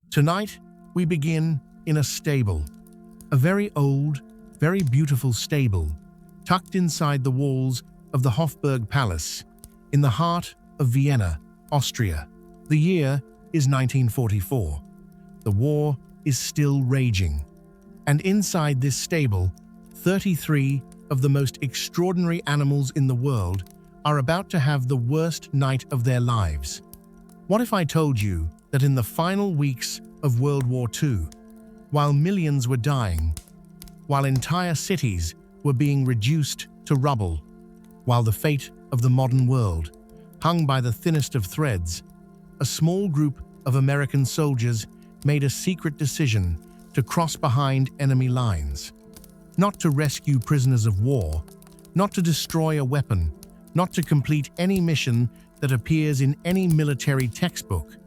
Tonight, we begin in a stable. A very old, very beautiful stable, tucked inside the walls of the Hofberg Palace, in the heart of Vienna, Austria. The year is 1944. The war is still raging. And inside this stable, 33 of the most extraordinary animals in the world are about to have the worst night of their lives. What if I told you that in the final weeks of World War II, while millions were dying, while entire cities were being reduced to rubble, while the fate of the modern world hung by the thinnest of threads, a small group of American soldiers made a secret decision to cross behind enemy lines. Not to rescue prisoners of war, not to destroy a weapon, not to complete any mission that appears in any military textbook,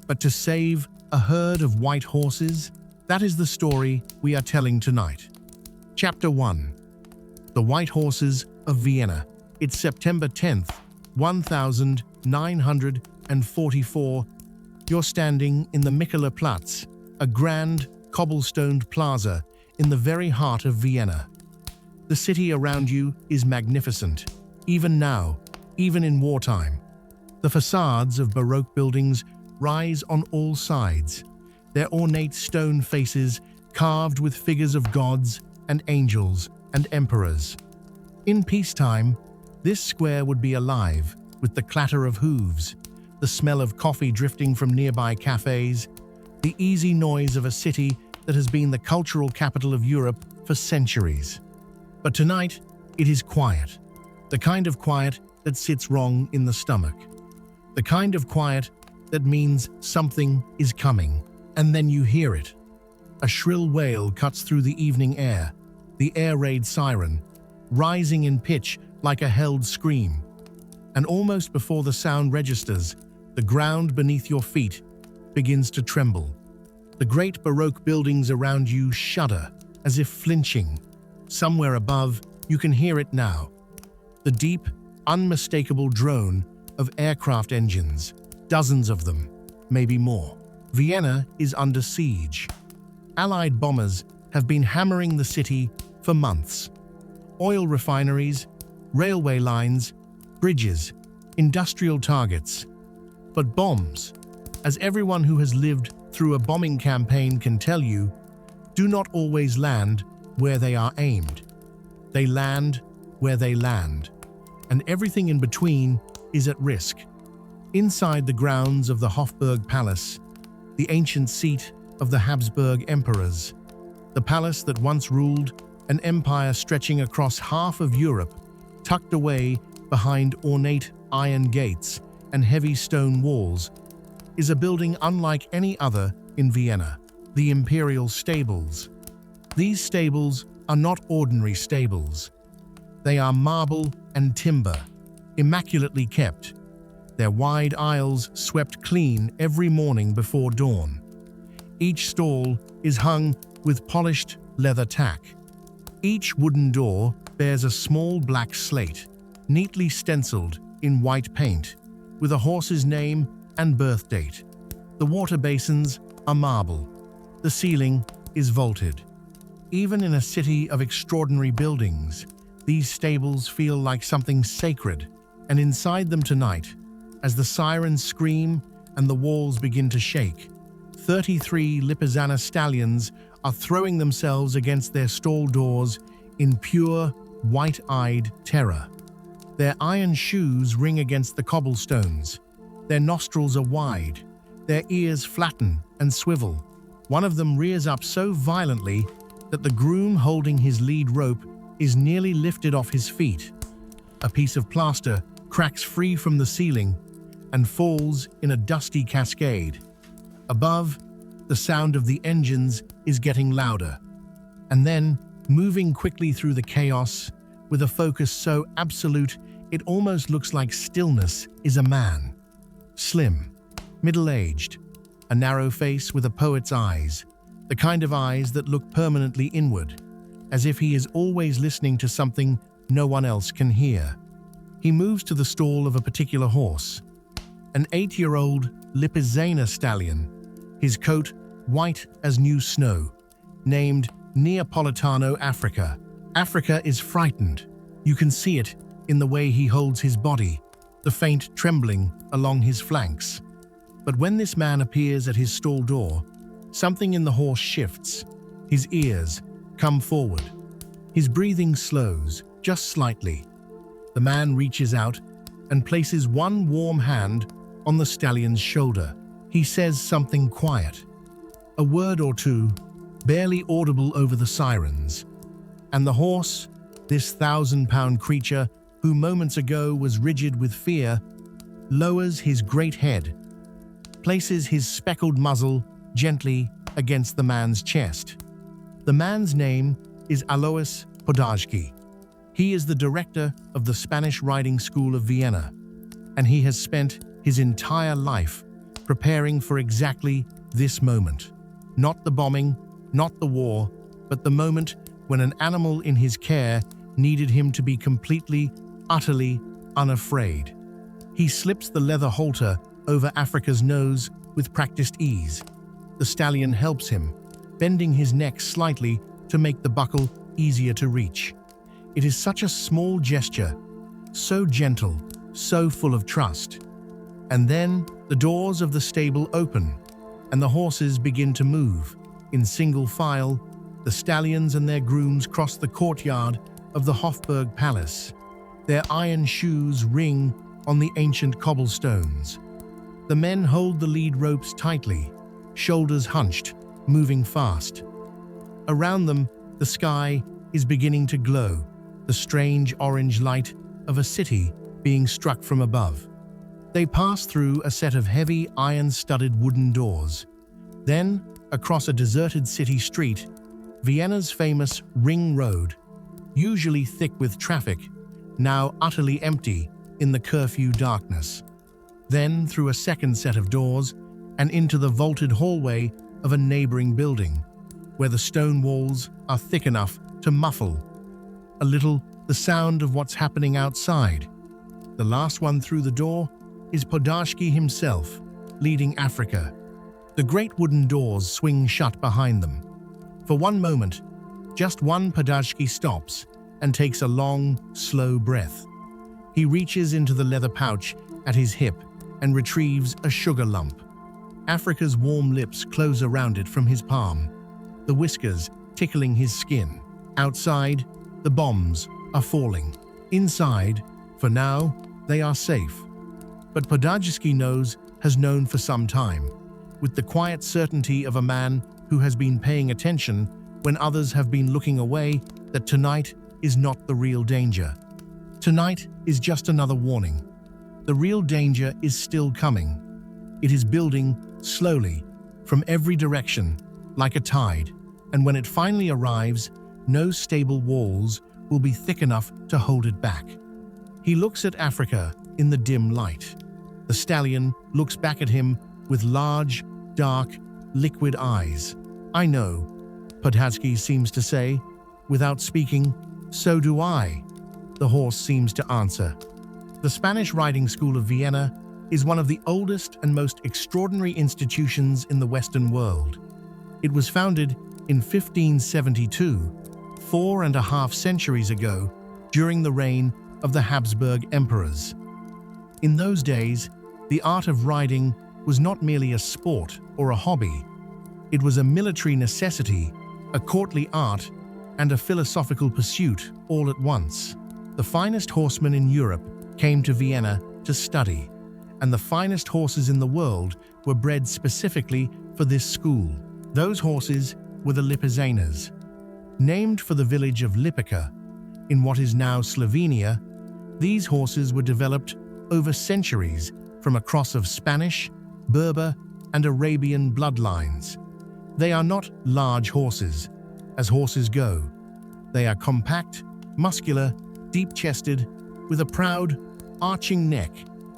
but to save a herd of white horses. That is the story we are telling tonight. Chapter 1. The White Horses of Vienna. It's September 10th, 1944. You're standing in the Michaeler Platz, a grand, cobblestoned plaza in the very heart of Vienna. The city around you is magnificent, even now, even in wartime. The facades of Baroque buildings rise on all sides, their ornate stone faces carved with figures of gods and angels and emperors. In peacetime, this square would be alive with the clatter of hooves, the smell of coffee drifting from nearby cafes, the easy noise of a city that has been the cultural capital of Europe for centuries. But tonight, it is quiet. The kind of quiet that sits wrong in the stomach. The kind of quiet that means something is coming, and then you hear it. A shrill wail cuts through the evening air, the air raid siren, rising in pitch like a held scream. And almost before the sound registers, the ground beneath your feet begins to tremble. The great Baroque buildings around you shudder, as if flinching. Somewhere above, you can hear it now. The deep, unmistakable drone of aircraft engines, dozens of them, maybe more. Vienna is under siege. Allied bombers have been hammering the city for months. Oil refineries, railway lines, bridges, industrial targets. But bombs, as everyone who has lived through a bombing campaign can tell you, do not always land where they are aimed. They land where they land, and everything in between is at risk. Inside the grounds of the Hofberg Palace, the ancient seat of the Habsburg emperors, the palace that once ruled an empire stretching across half of Europe, tucked away behind ornate iron gates and heavy stone walls, is a building unlike any other in Vienna, the Imperial Stables. These stables are not ordinary stables. They are marble and timber, immaculately kept, their wide aisles swept clean every morning before dawn. Each stall is hung with polished leather tack. Each wooden door bears a small black slate, neatly stenciled in white paint, with a horse's name and birth date. The water basins are marble. The ceiling is vaulted. Even in a city of extraordinary buildings, these stables feel like something sacred, and inside them tonight, as the sirens scream and the walls begin to shake, 33 Lipizzaner stallions are throwing themselves against their stall doors in pure, white-eyed terror. Their iron shoes ring against the cobblestones. Their nostrils are wide. Their ears flatten and swivel. One of them rears up so violently that the groom holding his lead rope is nearly lifted off his feet. A piece of plaster cracks free from the ceiling and falls in a dusty cascade. Above, the sound of the engines is getting louder. And then, moving quickly through the chaos, with a focus so absolute it almost looks like stillness, is a man. Slim, middle-aged, a narrow face with a poet's eyes, the kind of eyes that look permanently inward, as if he is always listening to something no one else can hear. He moves to the stall of a particular horse, an 8-year-old Lipizzaner stallion, his coat white as new snow, named Neapolitano Africa. Africa is frightened. You can see it in the way he holds his body, the faint trembling along his flanks. But when this man appears at his stall door, something in the horse shifts. His ears come forward. His breathing slows, just slightly. The man reaches out and places one warm hand on the stallion's shoulder. He says something quiet, a word or two, barely audible over the sirens. And the horse, this 1,000-pound creature who moments ago was rigid with fear, lowers his great head, places his speckled muzzle gently against the man's chest. The man's name is Alois Podajski. He is the director of the Spanish Riding School of Vienna, and he has spent his entire life preparing for exactly this moment. Not the bombing, not the war, but the moment when an animal in his care needed him to be completely, utterly unafraid. He slips the leather halter over Africa's nose with practiced ease. The stallion helps him, bending his neck slightly to make the buckle easier to reach. It is such a small gesture, so gentle, so full of trust. And then the doors of the stable open, and the horses begin to move. In single file, the stallions and their grooms cross the courtyard of the Hofberg Palace. Their iron shoes ring on the ancient cobblestones. The men hold the lead ropes tightly, shoulders hunched, moving fast. Around them, the sky is beginning to glow, the strange orange light of a city being struck from above. They pass through a set of heavy iron-studded wooden doors. Then, across a deserted city street, Vienna's famous Ring Road, usually thick with traffic, now utterly empty in the curfew darkness. Then through a second set of doors and into the vaulted hallway of a neighboring building, where the stone walls are thick enough to muffle a little the sound of what's happening outside. The last one through the door is Podajski himself, leading Africa. The great wooden doors swing shut behind them. For one moment, just one Podajski stops and takes a long, slow breath. He reaches into the leather pouch at his hip and retrieves a sugar lump. Africa's warm lips close around it from his palm, the whiskers tickling his skin. Outside, the bombs are falling. Inside, for now, they are safe. But Podajski has known for some time, with the quiet certainty of a man who has been paying attention when others have been looking away, that tonight is not the real danger. Tonight is just another warning. The real danger is still coming. It is building slowly, from every direction, like a tide, and when it finally arrives, no stable walls will be thick enough to hold it back. He looks at Africa in the dim light. The stallion looks back at him with large, dark, liquid eyes. "I know," Podajski seems to say. Without speaking, "So do I," the horse seems to answer. The Spanish Riding School of Vienna is one of the oldest and most extraordinary institutions in the Western world. It was founded in 1572, 4.5 centuries ago, during the reign of the Habsburg emperors. In those days, the art of riding was not merely a sport or a hobby. It was a military necessity, a courtly art, and a philosophical pursuit all at once. The finest horsemen in Europe came to Vienna to study, and the finest horses in the world were bred specifically for this school. Those horses were the Lipizzaners. Named for the village of Lipica, in what is now Slovenia, these horses were developed over centuries from a cross of Spanish, Berber, and Arabian bloodlines. They are not large horses, as horses go. They are compact, muscular, deep-chested, with a proud, arching neck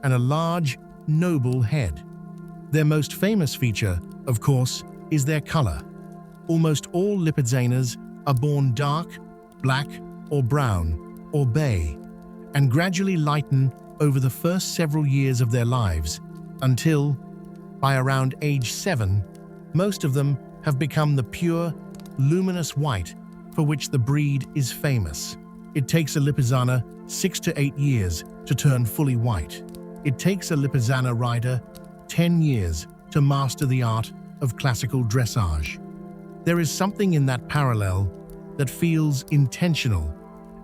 and a large, noble head. Their most famous feature, of course, is their color. Almost all Lipizzaners are born dark, black, or brown, or bay, and gradually lighten over the first several years of their lives, until, by around age 7, Most of them have become the pure, luminous white for which the breed is famous. It takes a Lipizzaner 6 to 8 years to turn fully white. It takes a Lipizzaner rider 10 years to master the art of classical dressage. There is something in that parallel that feels intentional,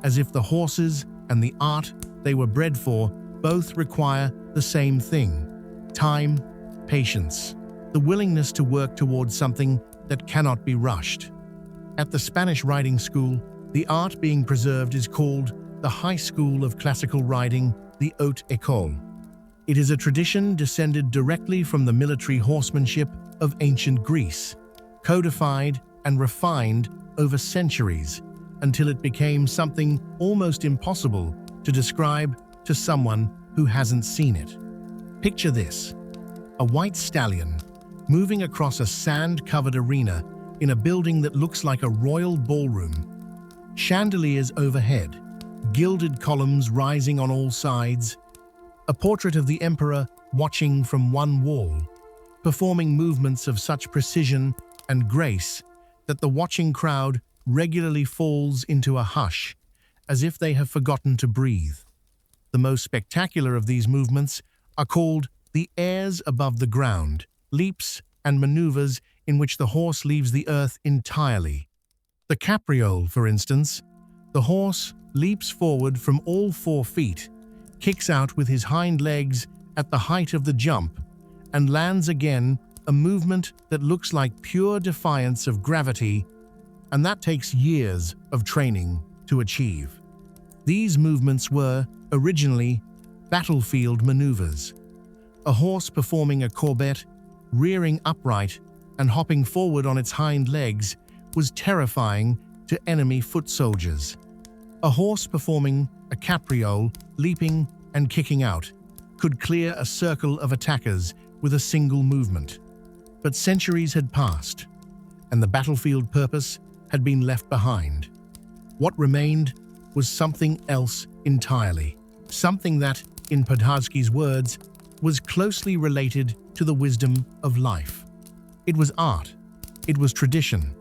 as if the horses and the art they were bred for both require the same thing: time, patience, the willingness to work towards something that cannot be rushed. At the Spanish riding school, the art being preserved is called the High School of Classical Riding, the Haute École. It is a tradition descended directly from the military horsemanship of ancient Greece, codified and refined over centuries until it became something almost impossible to describe to someone who hasn't seen it. Picture this: a white stallion moving across a sand-covered arena in a building that looks like a royal ballroom. Chandeliers overhead, gilded columns rising on all sides, a portrait of the emperor watching from one wall, performing movements of such precision and grace that the watching crowd regularly falls into a hush, as if they have forgotten to breathe. The most spectacular of these movements are called the airs above the ground, leaps and maneuvers in which the horse leaves the earth entirely. The capriole, for instance, the horse leaps forward from all 4 feet, kicks out with his hind legs at the height of the jump, and lands again, a movement that looks like pure defiance of gravity, and that takes years of training to achieve. These movements were, originally, battlefield maneuvers. A horse performing a courbette, rearing upright and hopping forward on its hind legs, was terrifying to enemy foot soldiers. A horse performing a capriole, leaping and kicking out, could clear a circle of attackers with a single movement. But centuries had passed, and the battlefield purpose had been left behind. What remained was something else entirely, something that, in Podharsky's words, was closely related to the wisdom of life. It was art, it was tradition,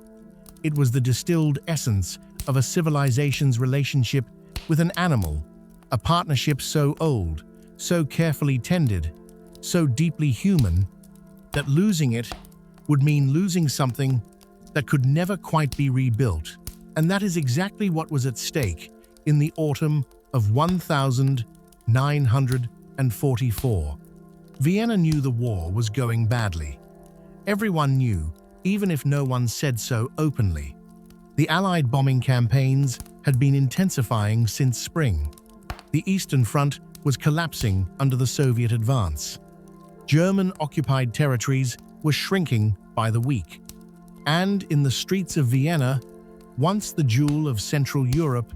it was the distilled essence of a civilization's relationship with an animal, a partnership so old, so carefully tended, so deeply human, that losing it would mean losing something that could never quite be rebuilt. And that is exactly what was at stake in the autumn of 1944. Vienna knew the war was going badly. Everyone knew, even if no one said so openly. The Allied bombing campaigns had been intensifying since spring. The Eastern Front was collapsing under the Soviet advance. German-occupied territories were shrinking by the week. And in the streets of Vienna, once the jewel of Central Europe,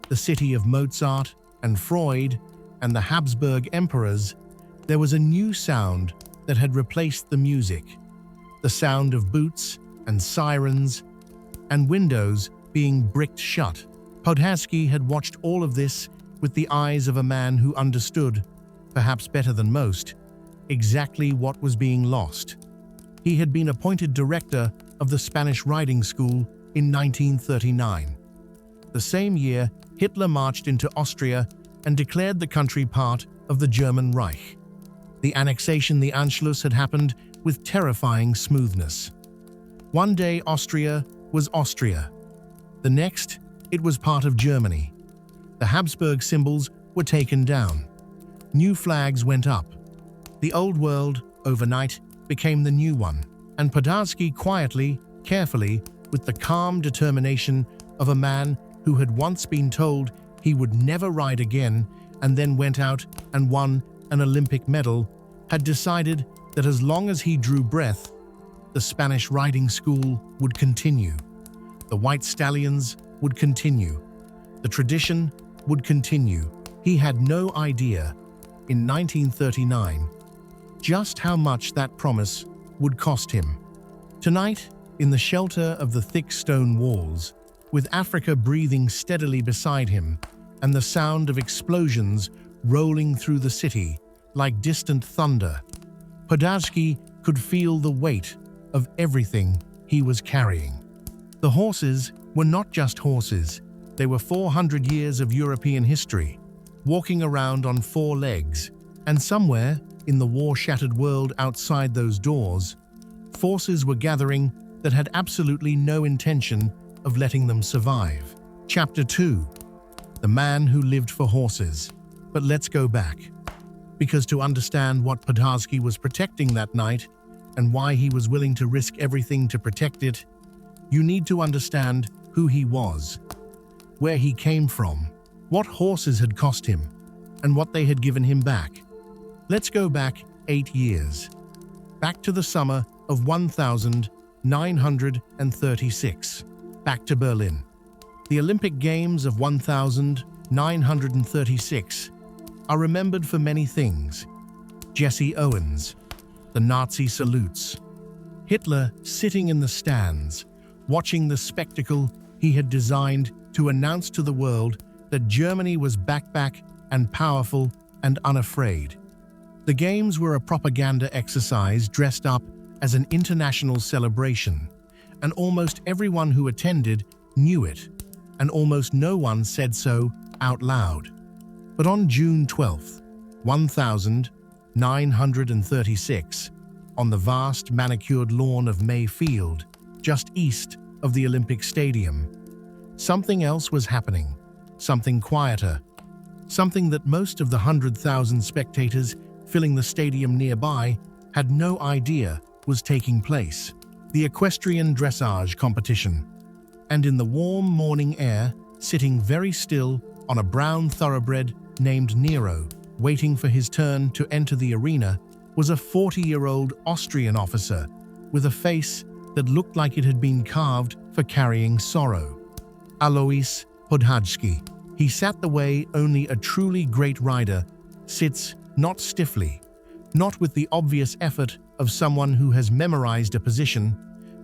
the city of Mozart and Freud and the Habsburg emperors, there was a new sound that had replaced the music. The sound of boots and sirens and windows being bricked shut. Podharsky had watched all of this with the eyes of a man who understood, perhaps better than most, exactly what was being lost. He had been appointed director of the Spanish riding school in 1939. The same year, Hitler marched into Austria and declared the country part of the German Reich. The annexation, the Anschluss, had happened with terrifying smoothness. One day Austria was Austria. The next, it was part of Germany. The Habsburg symbols were taken down. New flags went up. The old world, overnight, became the new one. And Podharsky quietly, carefully, with the calm determination of a man who had once been told he would never ride again and then went out and won an Olympic medal, had decided that as long as he drew breath, the Spanish riding school would continue. The white stallions would continue. The tradition would continue. He had no idea, in 1939, just how much that promise would cost him. Tonight, in the shelter of the thick stone walls, with Africa breathing steadily beside him and the sound of explosions rolling through the city like distant thunder, Podharsky could feel the weight of everything he was carrying. The horses were not just horses. They were 400 years of European history, walking around on four legs, and somewhere in the war-shattered world outside those doors, forces were gathering that had absolutely no intention of letting them survive. Chapter 2. The Man Who Lived for Horses. But let's go back, because to understand what Podharsky was protecting that night and why he was willing to risk everything to protect it, you need to understand who he was, where he came from, what horses had cost him, and what they had given him back. Let's go back 8 years, back to the summer of 1936, back to Berlin. The Olympic Games of 1936 are remembered for many things. Jesse Owens, the Nazi salutes, Hitler sitting in the stands, watching the spectacle he had designed to announce to the world that Germany was back and powerful and unafraid. The Games were a propaganda exercise dressed up as an international celebration, and almost everyone who attended knew it, and almost no one said so out loud. But on June 12, 1936, on the vast manicured lawn of May Field, just east of the Olympic Stadium, something else was happening, something quieter, something that most of the 100,000 spectators filling the stadium nearby had no idea was taking place. The equestrian dressage competition. And in the warm morning air, sitting very still on a brown thoroughbred named Nero, waiting for his turn to enter the arena, was a 40-year-old Austrian officer with a face that looked like it had been carved for carrying sorrow. Alois Podharsky. He sat the way only a truly great rider sits, not stiffly, not with the obvious effort of someone who has memorized a position,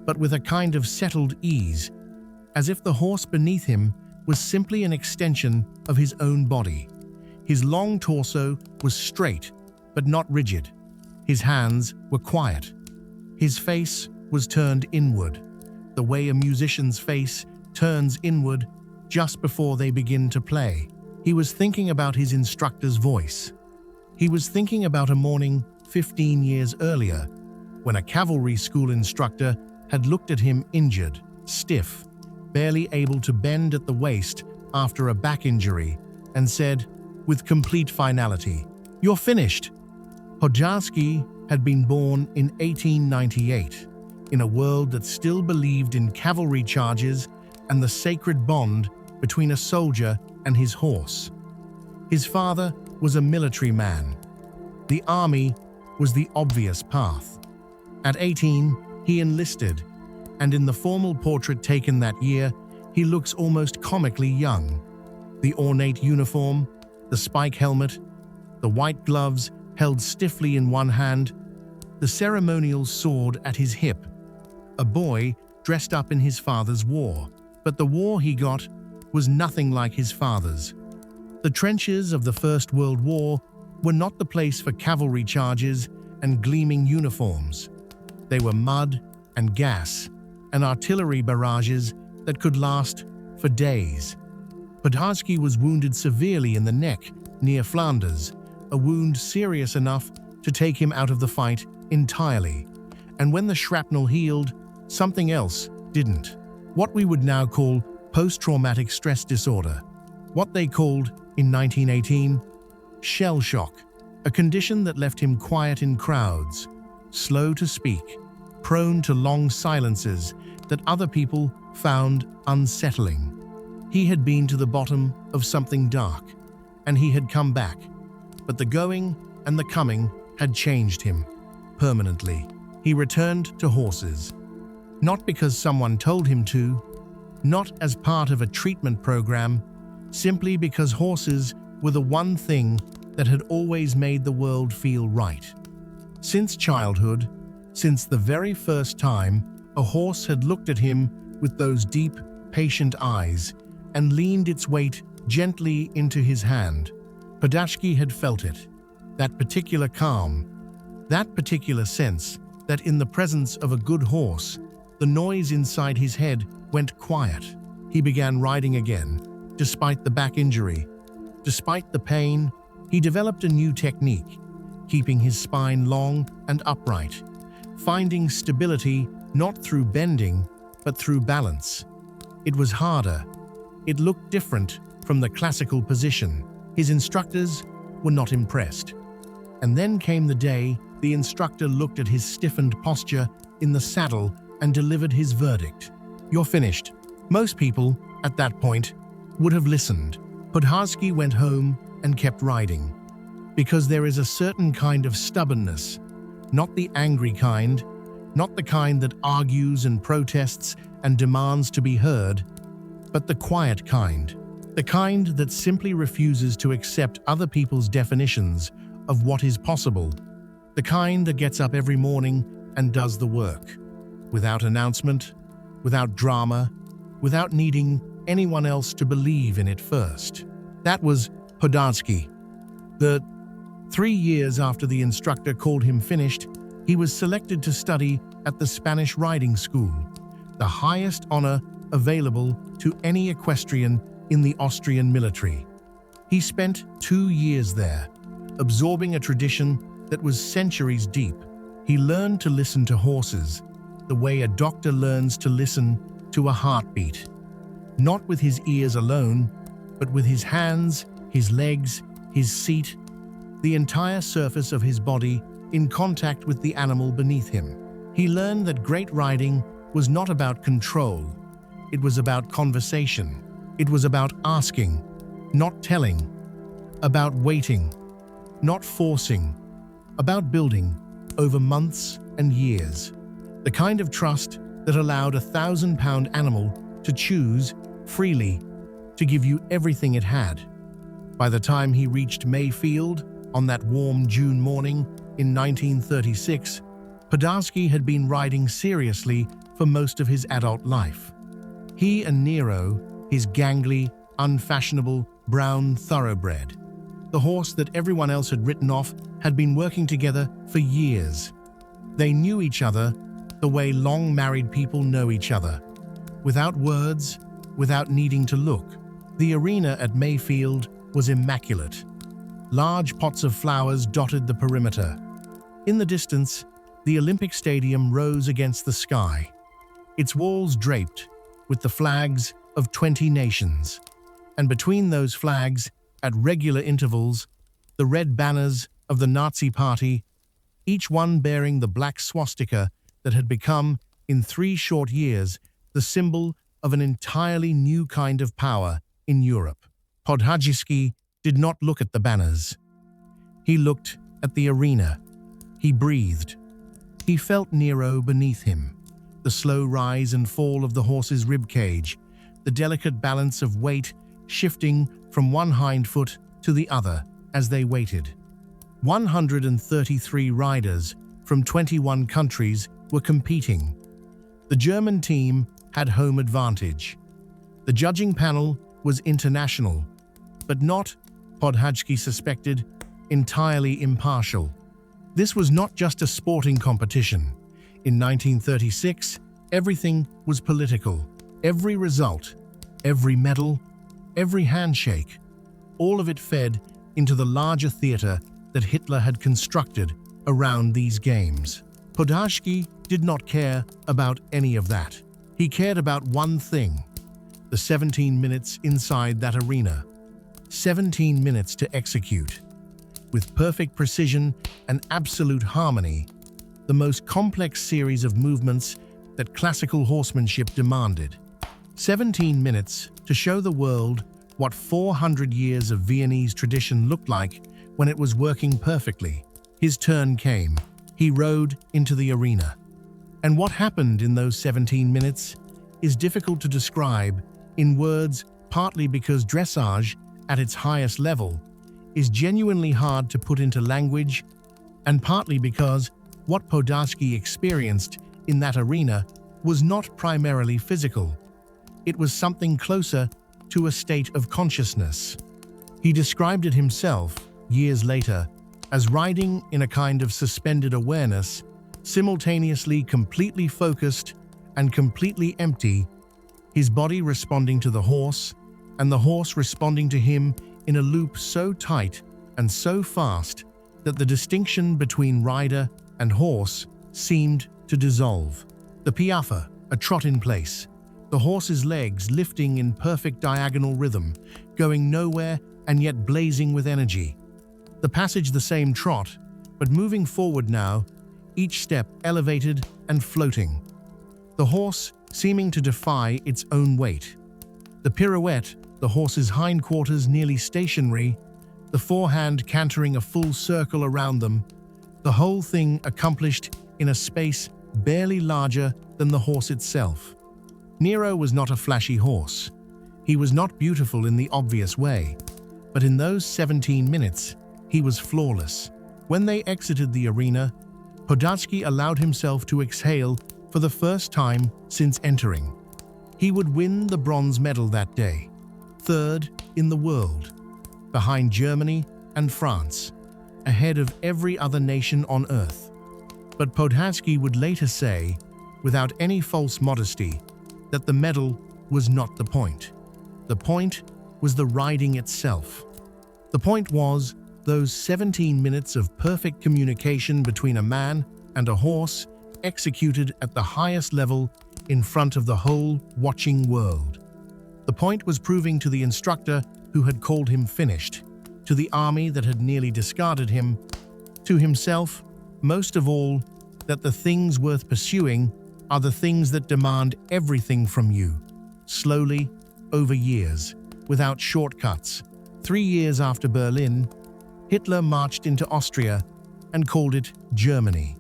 but with a kind of settled ease, as if the horse beneath him was simply an extension of his own body. His long torso was straight, but not rigid. His hands were quiet. His face was turned inward, the way a musician's face turns inward just before they begin to play. He was thinking about his instructor's voice. He was thinking about a morning 15 years earlier, when a cavalry school instructor had looked at him injured, stiff, barely able to bend at the waist after a back injury, and said, with complete finality, "You're finished." Podharsky had been born in 1898, in a world that still believed in cavalry charges and the sacred bond between a soldier and his horse. His father was a military man. The army was the obvious path. At 18, he enlisted, and in the formal portrait taken that year, he looks almost comically young. The ornate uniform, the spike helmet, the white gloves held stiffly in one hand, the ceremonial sword at his hip. A boy dressed up in his father's war. But the war he got was nothing like his father's. The trenches of the First World War were not the place for cavalry charges and gleaming uniforms. They were mud and gas and artillery barrages that could last for days. Podharsky was wounded severely in the neck near Flanders, a wound serious enough to take him out of the fight entirely. And when the shrapnel healed, something else didn't. What we would now call post-traumatic stress disorder. What they called, in 1918, shell shock, a condition that left him quiet in crowds, slow to speak, prone to long silences that other people found unsettling. He had been to the bottom of something dark, and he had come back, but the going and the coming had changed him permanently. He returned to horses, not because someone told him to, not as part of a treatment program, simply because horses were the one thing that had always made the world feel right. Since childhood, since the very first time a horse had looked at him with those deep, patient eyes and leaned its weight gently into his hand, Podharsky had felt it, that particular calm, that particular sense that in the presence of a good horse, the noise inside his head went quiet. He began riding again, despite the back injury. Despite the pain, he developed a new technique, keeping his spine long and upright, finding stability not through bending, but through balance. It was harder. It looked different from the classical position. His instructors were not impressed. And then came the day the instructor looked at his stiffened posture in the saddle and delivered his verdict. "You're finished." Most people, at that point, would have listened. Podharsky went home and kept riding. Because there is a certain kind of stubbornness, not the angry kind, not the kind that argues and protests and demands to be heard, but the quiet kind, the kind that simply refuses to accept other people's definitions of what is possible, the kind that gets up every morning and does the work, without announcement, without drama, without needing anyone else to believe in it first. That was Podharsky. 3 years after the instructor called him finished, he was selected to study at the Spanish riding school, the highest honor available to any equestrian in the Austrian military. He spent 2 years there, absorbing a tradition that was centuries deep. He learned to listen to horses, the way a doctor learns to listen to a heartbeat. Not with his ears alone, but with his hands, his legs, his seat, the entire surface of his body in contact with the animal beneath him. He learned that great riding was not about control. It was about conversation. It was about asking, not telling, about waiting, not forcing, about building over months and years. The kind of trust that allowed a 1,000-pound animal to choose freely to give you everything it had. By the time he reached Mayfield on that warm June morning in 1936, Podharsky had been riding seriously for most of his adult life. He and Nero, his gangly, unfashionable, brown thoroughbred, the horse that everyone else had written off, had been working together for years. They knew each other the way long-married people know each other, without words, without needing to look. The arena at Mayfield was immaculate. Large pots of flowers dotted the perimeter. In the distance, the Olympic Stadium rose against the sky, its walls draped with the flags of 20 nations, and between those flags, at regular intervals, the red banners of the Nazi Party, each one bearing the black swastika that had become, in 3 short years, the symbol of an entirely new kind of power in Europe. Podharsky did not look at the banners. He looked at the arena. He breathed. He felt Nero beneath him, the slow rise and fall of the horse's ribcage, the delicate balance of weight shifting from one hind foot to the other as they waited. 133 riders from 21 countries were competing. The German team had home advantage. The judging panel was international, but not, Podharsky suspected, entirely impartial. This was not just a sporting competition. In 1936, everything was political. Every result, every medal, every handshake, all of it fed into the larger theater that Hitler had constructed around these games. Podharsky did not care about any of that. He cared about one thing: the 17 minutes inside that arena. 17 minutes to execute, with perfect precision and absolute harmony, the most complex series of movements that classical horsemanship demanded. 17 minutes to show the world what 400 years of Viennese tradition looked like when it was working perfectly. His turn came. He rode into the arena. And what happened in those 17 minutes is difficult to describe in words, partly because dressage, at its highest level, is genuinely hard to put into language, and partly because what Podharsky experienced in that arena was not primarily physical. It was something closer to a state of consciousness. He described it himself, years later, as riding in a kind of suspended awareness simultaneously completely focused and completely empty, his body responding to the horse, and the horse responding to him in a loop so tight and so fast that the distinction between rider and horse seemed to dissolve. The piaffe, a trot in place, the horse's legs lifting in perfect diagonal rhythm, going nowhere and yet blazing with energy. The passage the same trot, but moving forward now, each step elevated and floating. The horse seeming to defy its own weight. The pirouette, the horse's hindquarters nearly stationary, the forehand cantering a full circle around them, the whole thing accomplished in a space barely larger than the horse itself. Nero was not a flashy horse. He was not beautiful in the obvious way, but in those 17 minutes, he was flawless. When they exited the arena, Podolsky allowed himself to exhale for the first time since entering. He would win the bronze medal that day, third in the world, behind Germany and France, ahead of every other nation on earth. But Podolsky would later say, without any false modesty, that the medal was not the point. The point was the riding itself. The point was those 17 minutes of perfect communication between a man and a horse executed at the highest level in front of the whole watching world. The point was proving to the instructor who had called him finished, to the army that had nearly discarded him, to himself, most of all, that the things worth pursuing are the things that demand everything from you, slowly, over years, without shortcuts. 3 years after Berlin, Hitler marched into Austria and called it Germany.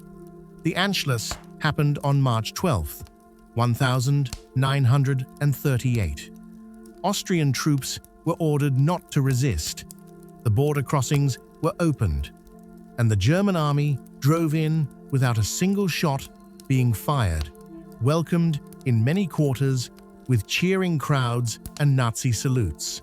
The Anschluss happened on March 12, 1938. Austrian troops were ordered not to resist. The border crossings were opened, and the German army drove in without a single shot being fired, welcomed in many quarters with cheering crowds and Nazi salutes.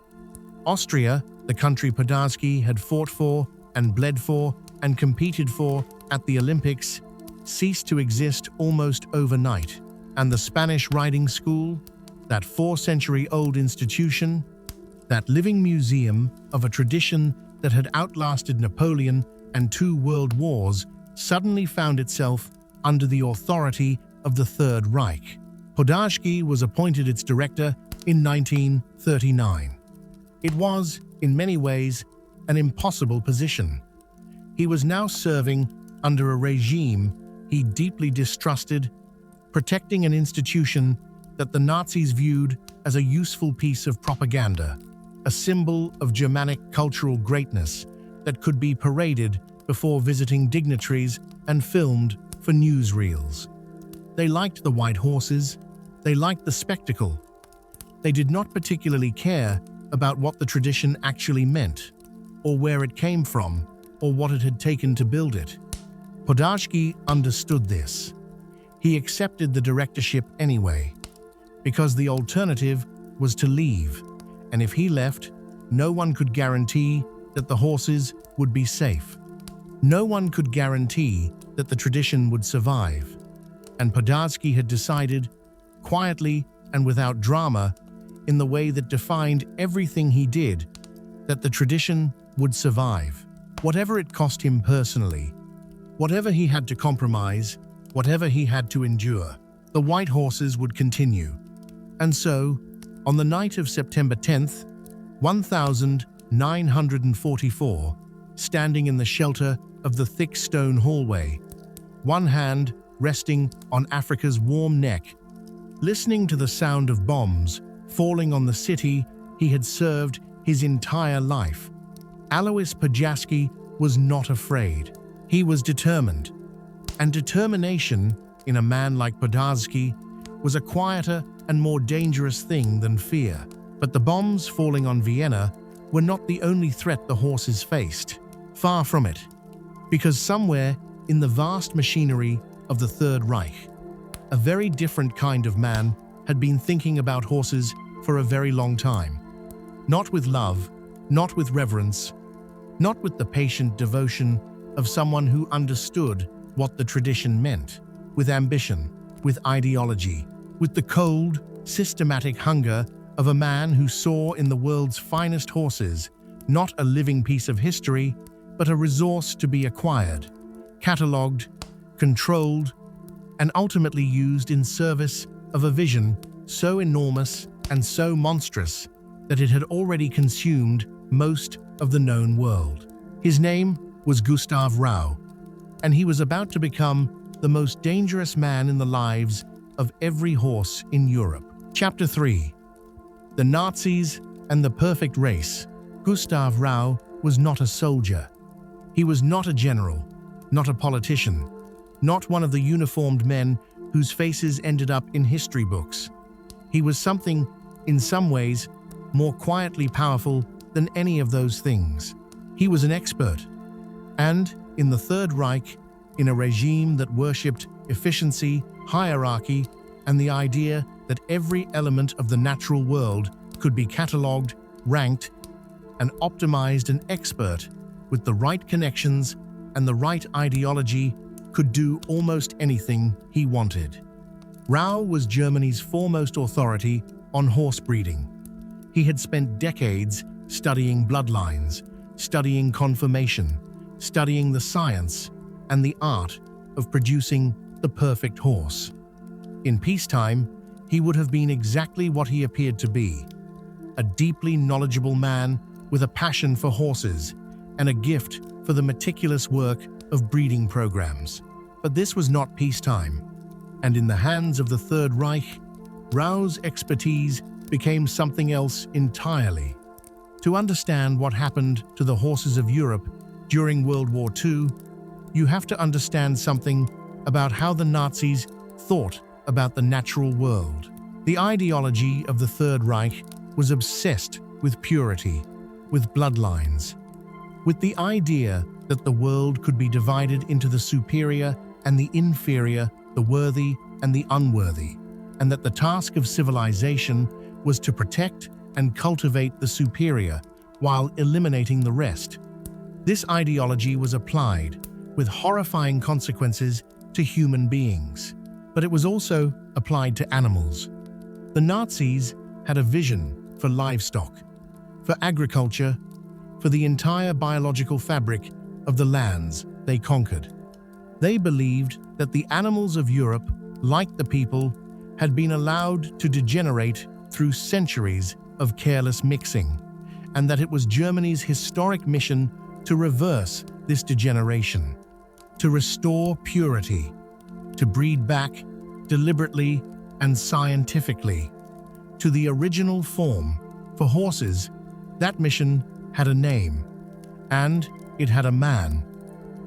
Austria, the country Podolsky had fought for and bled for and competed for at the Olympics, ceased to exist almost overnight, and the Spanish riding school, that 4-century-old institution, that living museum of a tradition that had outlasted Napoleon and 2 world wars, suddenly found itself under the authority of the Third Reich. Podolsky was appointed its director in 1939. It was, in many ways, an impossible position. He was now serving under a regime he deeply distrusted, protecting an institution that the Nazis viewed as a useful piece of propaganda, a symbol of Germanic cultural greatness that could be paraded before visiting dignitaries and filmed for newsreels. They liked the white horses, they liked the spectacle. They did not particularly care about what the tradition actually meant, or where it came from, or what it had taken to build it. Podolsky understood this. He accepted the directorship anyway, because the alternative was to leave, and if he left, no one could guarantee that the horses would be safe. No one could guarantee that the tradition would survive, and Podolsky had decided, quietly and without drama, in the way that defined everything he did, that the tradition would survive. Whatever it cost him personally, whatever he had to compromise, whatever he had to endure, the white horses would continue. And so, on the night of September 10th, 1944, standing in the shelter of the thick stone hallway, one hand resting on Africa's warm neck, listening to the sound of bombs falling on the city he had served his entire life, Alois Podolsky was not afraid. He was determined. And determination, in a man like Podolsky, was a quieter and more dangerous thing than fear. But the bombs falling on Vienna were not the only threat the horses faced. Far from it. Because somewhere in the vast machinery of the Third Reich, a very different kind of man had been thinking about horses for a very long time. Not with love, not with reverence, not with the patient devotion of someone who understood what the tradition meant, with ambition, with ideology, with the cold, systematic hunger of a man who saw in the world's finest horses not a living piece of history, but a resource to be acquired, catalogued, controlled, and ultimately used in service of a vision so enormous and so monstrous that it had already consumed most of the known world. His name was Gustav Rau, and he was about to become the most dangerous man in the lives of every horse in Europe. Chapter 3. The Nazis and the Perfect Race. Gustav Rau was not a soldier. He was not a general, not a politician, not one of the uniformed men whose faces ended up in history books. He was something, in some ways, more quietly powerful than any of those things. He was an expert, and, in the Third Reich, in a regime that worshipped efficiency, hierarchy, and the idea that every element of the natural world could be catalogued, ranked, and optimized, an expert with the right connections and the right ideology could do almost anything he wanted. Rau was Germany's foremost authority on horse breeding. He had spent decades studying bloodlines, studying conformation, studying the science and the art of producing the perfect horse. In peacetime, he would have been exactly what he appeared to be, a deeply knowledgeable man with a passion for horses and a gift for the meticulous work of breeding programs. But this was not peacetime, and in the hands of the Third Reich, Rau's expertise became something else entirely. To understand what happened to the horses of Europe during World War II, you have to understand something about how the Nazis thought about the natural world. The ideology of the Third Reich was obsessed with purity, with bloodlines, with the idea that the world could be divided into the superior and the inferior, the worthy and the unworthy, and that the task of civilization was to protect and cultivate the superior while eliminating the rest. This ideology was applied with horrifying consequences to human beings, but it was also applied to animals. The Nazis had a vision for livestock, for agriculture, for the entire biological fabric of the lands they conquered. They believed that the animals of Europe, like the people, had been allowed to degenerate through centuries of careless mixing, and that it was Germany's historic mission to reverse this degeneration, to restore purity, to breed back deliberately and scientifically to the original form. For horses, that mission had a name, and it had a man.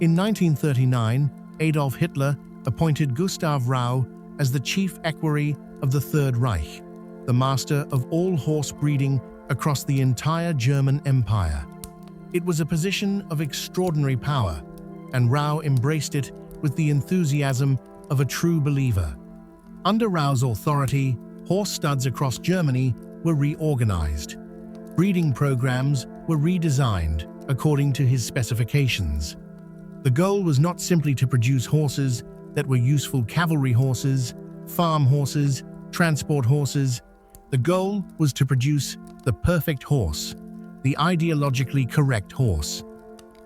In 1939, Adolf Hitler appointed Gustav Rau as the chief equerry of the Third Reich, the master of all horse breeding across the entire German Empire. It was a position of extraordinary power, and Rau embraced it with the enthusiasm of a true believer. Under Rau's authority, horse studs across Germany were reorganized. Breeding programs were redesigned according to his specifications. The goal was not simply to produce horses that were useful cavalry horses, farm horses, transport horses. The goal was to produce the perfect horse, the ideologically correct horse,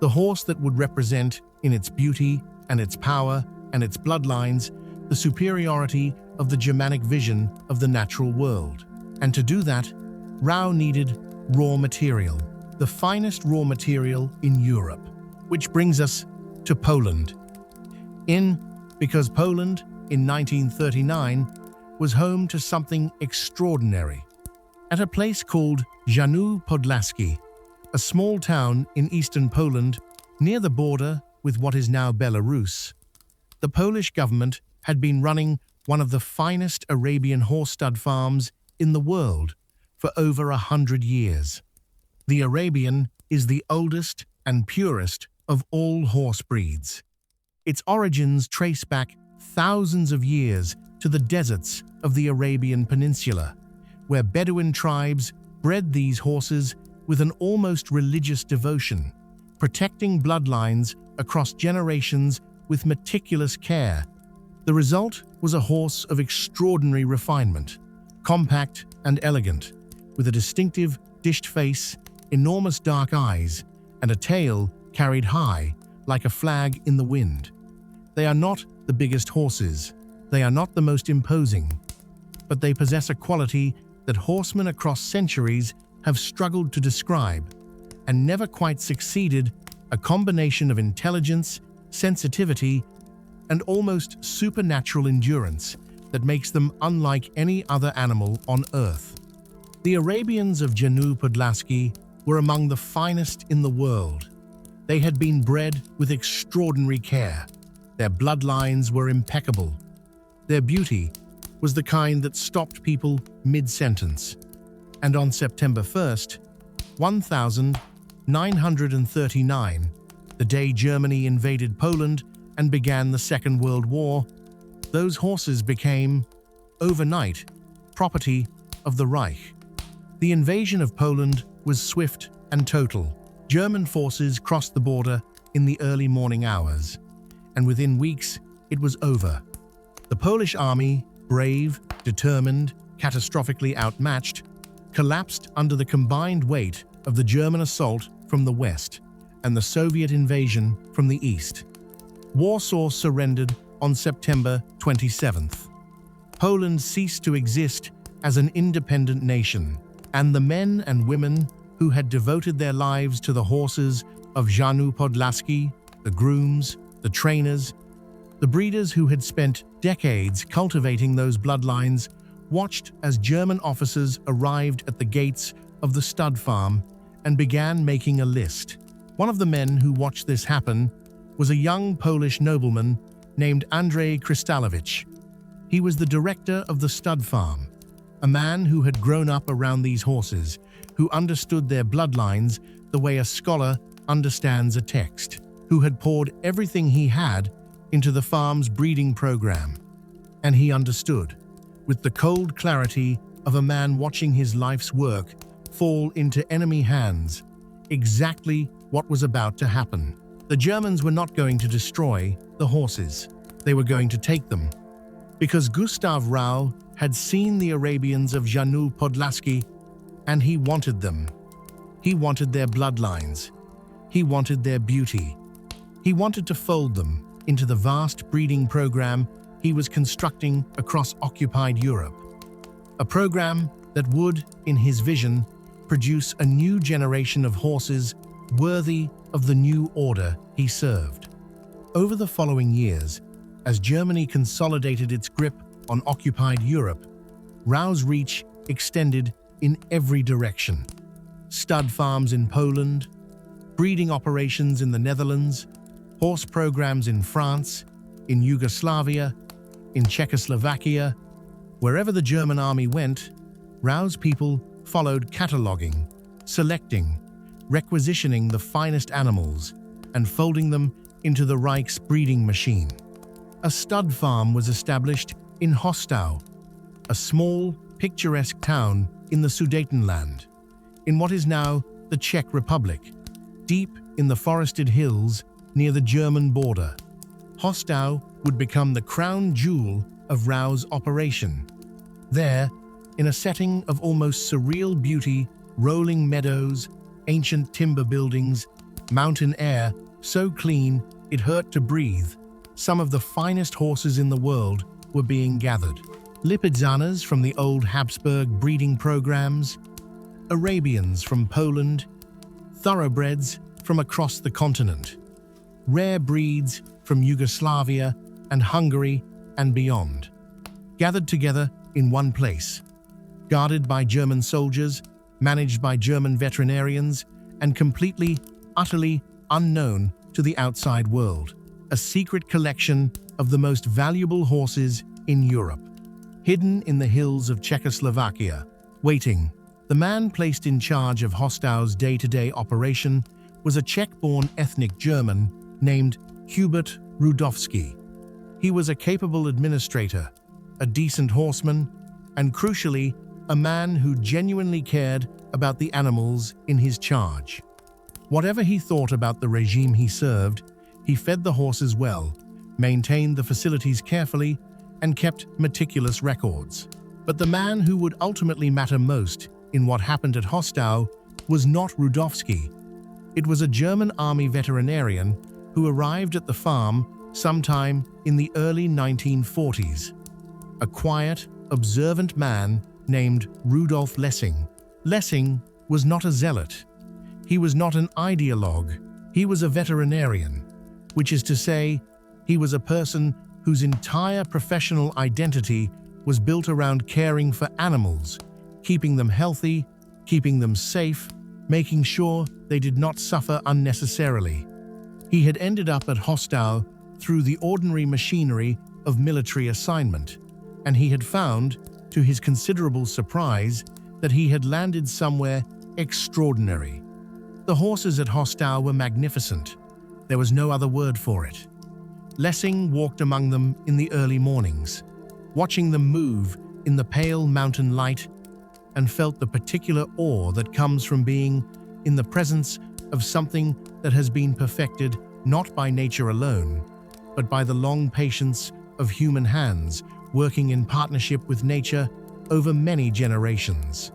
the horse that would represent, in its beauty and its power and its bloodlines, the superiority of the Germanic vision of the natural world. And to do that, Rau needed raw material, the finest raw material in Europe. Which brings us to Poland. Because Poland, in 1939, was home to something extraordinary. At a place called Janu Podlaski, a small town in eastern Poland, near the border with what is now Belarus, the Polish government had been running one of the finest Arabian horse stud farms in the world for over 100 years. The Arabian is the oldest and purest of all horse breeds. Its origins trace back thousands of years to the deserts of the Arabian Peninsula, where Bedouin tribes bred these horses with an almost religious devotion, protecting bloodlines across generations with meticulous care. The result was a horse of extraordinary refinement, compact and elegant, with a distinctive dished face, enormous dark eyes, and a tail carried high like a flag in the wind. They are not the biggest horses, they are not the most imposing, but they possess a quality that horsemen across centuries have struggled to describe and never quite succeeded: a combination of intelligence, sensitivity, and almost supernatural endurance that makes them unlike any other animal on earth. The Arabians of Janu Podlaski were among the finest in the world. They had been bred with extraordinary care. Their bloodlines were impeccable. Their beauty was the kind that stopped people mid-sentence. And on September 1st, 1939, the day Germany invaded Poland and began the Second World War, those horses became, overnight, property of the Reich. The invasion of Poland was swift and total. German forces crossed the border in the early morning hours, and within weeks it was over. The Polish army, brave, determined, catastrophically outmatched, collapsed under the combined weight of the German assault from the west and the Soviet invasion from the east. Warsaw surrendered on September 27th. Poland ceased to exist as an independent nation, and the men and women who had devoted their lives to the horses of Janu Podlaski, the grooms, the trainers, the breeders who had spent decades cultivating those bloodlines, watched as German officers arrived at the gates of the stud farm and began making a list. One of the men who watched this happen was a young Polish nobleman named Andrzej Krystalowicz. He was the director of the stud farm, a man who had grown up around these horses, who understood their bloodlines the way a scholar understands a text, who had poured everything he had into the farm's breeding program. And he understood, with the cold clarity of a man watching his life's work fall into enemy hands, exactly what was about to happen. The Germans were not going to destroy the horses. They were going to take them. Because Gustav Rau had seen the Arabians of Janu Podlaski, and he wanted them. He wanted their bloodlines. He wanted their beauty. He wanted to fold them into the vast breeding program he was constructing across occupied Europe. A program that would, in his vision, produce a new generation of horses worthy of the new order he served. Over the following years, as Germany consolidated its grip on occupied Europe, Rau's reach extended in every direction. Stud farms in Poland, breeding operations in the Netherlands, horse programs in France, in Yugoslavia, in Czechoslovakia. Wherever the German army went, Rau's people followed cataloging, selecting, requisitioning the finest animals, and folding them into the Reich's breeding machine. A stud farm was established in Hostau, a small, picturesque town in the Sudetenland, in what is now the Czech Republic, deep in the forested hills near the German border. Hostau would become the crown jewel of Rau's operation. There, in a setting of almost surreal beauty, rolling meadows, ancient timber buildings, mountain air so clean it hurt to breathe, some of the finest horses in the world were being gathered. Lipizzaners from the old Habsburg breeding programs, Arabians from Poland, thoroughbreds from across the continent, rare breeds from Yugoslavia and Hungary and beyond, gathered together in one place, guarded by German soldiers, managed by German veterinarians, and completely, utterly unknown to the outside world. A secret collection of the most valuable horses in Europe, hidden in the hills of Czechoslovakia, waiting. The man placed in charge of Hostau's day-to-day operation was a Czech-born ethnic German named Hubert Rudowski. He was a capable administrator, a decent horseman, and crucially, a man who genuinely cared about the animals in his charge. Whatever he thought about the regime he served, he fed the horses well, maintained the facilities carefully, and kept meticulous records. But the man who would ultimately matter most in what happened at Hostau was not Rudolfsky. It was a German army veterinarian who arrived at the farm sometime in the early 1940s. A quiet, observant man named Rudolf Lessing. Lessing was not a zealot. He was not an ideologue. He was a veterinarian, which is to say, he was a person whose entire professional identity was built around caring for animals, keeping them healthy, keeping them safe, making sure they did not suffer unnecessarily. He had ended up at Hostau through the ordinary machinery of military assignment, and he had found, to his considerable surprise, that he had landed somewhere extraordinary. The horses at Hostau were magnificent. There was no other word for it. Lessing walked among them in the early mornings, watching them move in the pale mountain light, and felt the particular awe that comes from being in the presence of something that has been perfected not by nature alone, but by the long patience of human hands working in partnership with nature over many generations.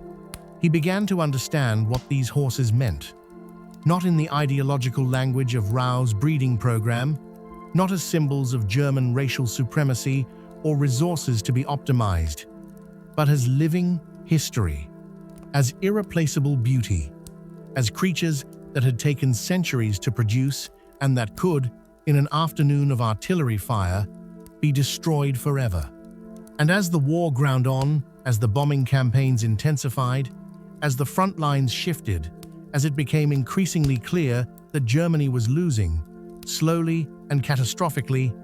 He began to understand what these horses meant, not in the ideological language of Rau's breeding program, not as symbols of German racial supremacy or resources to be optimized, but as living history, as irreplaceable beauty, as creatures that had taken centuries to produce and that could, in an afternoon of artillery fire, be destroyed forever. And as the war ground on, as the bombing campaigns intensified, as the front lines shifted, as it became increasingly clear that Germany was losing, slowly and catastrophically,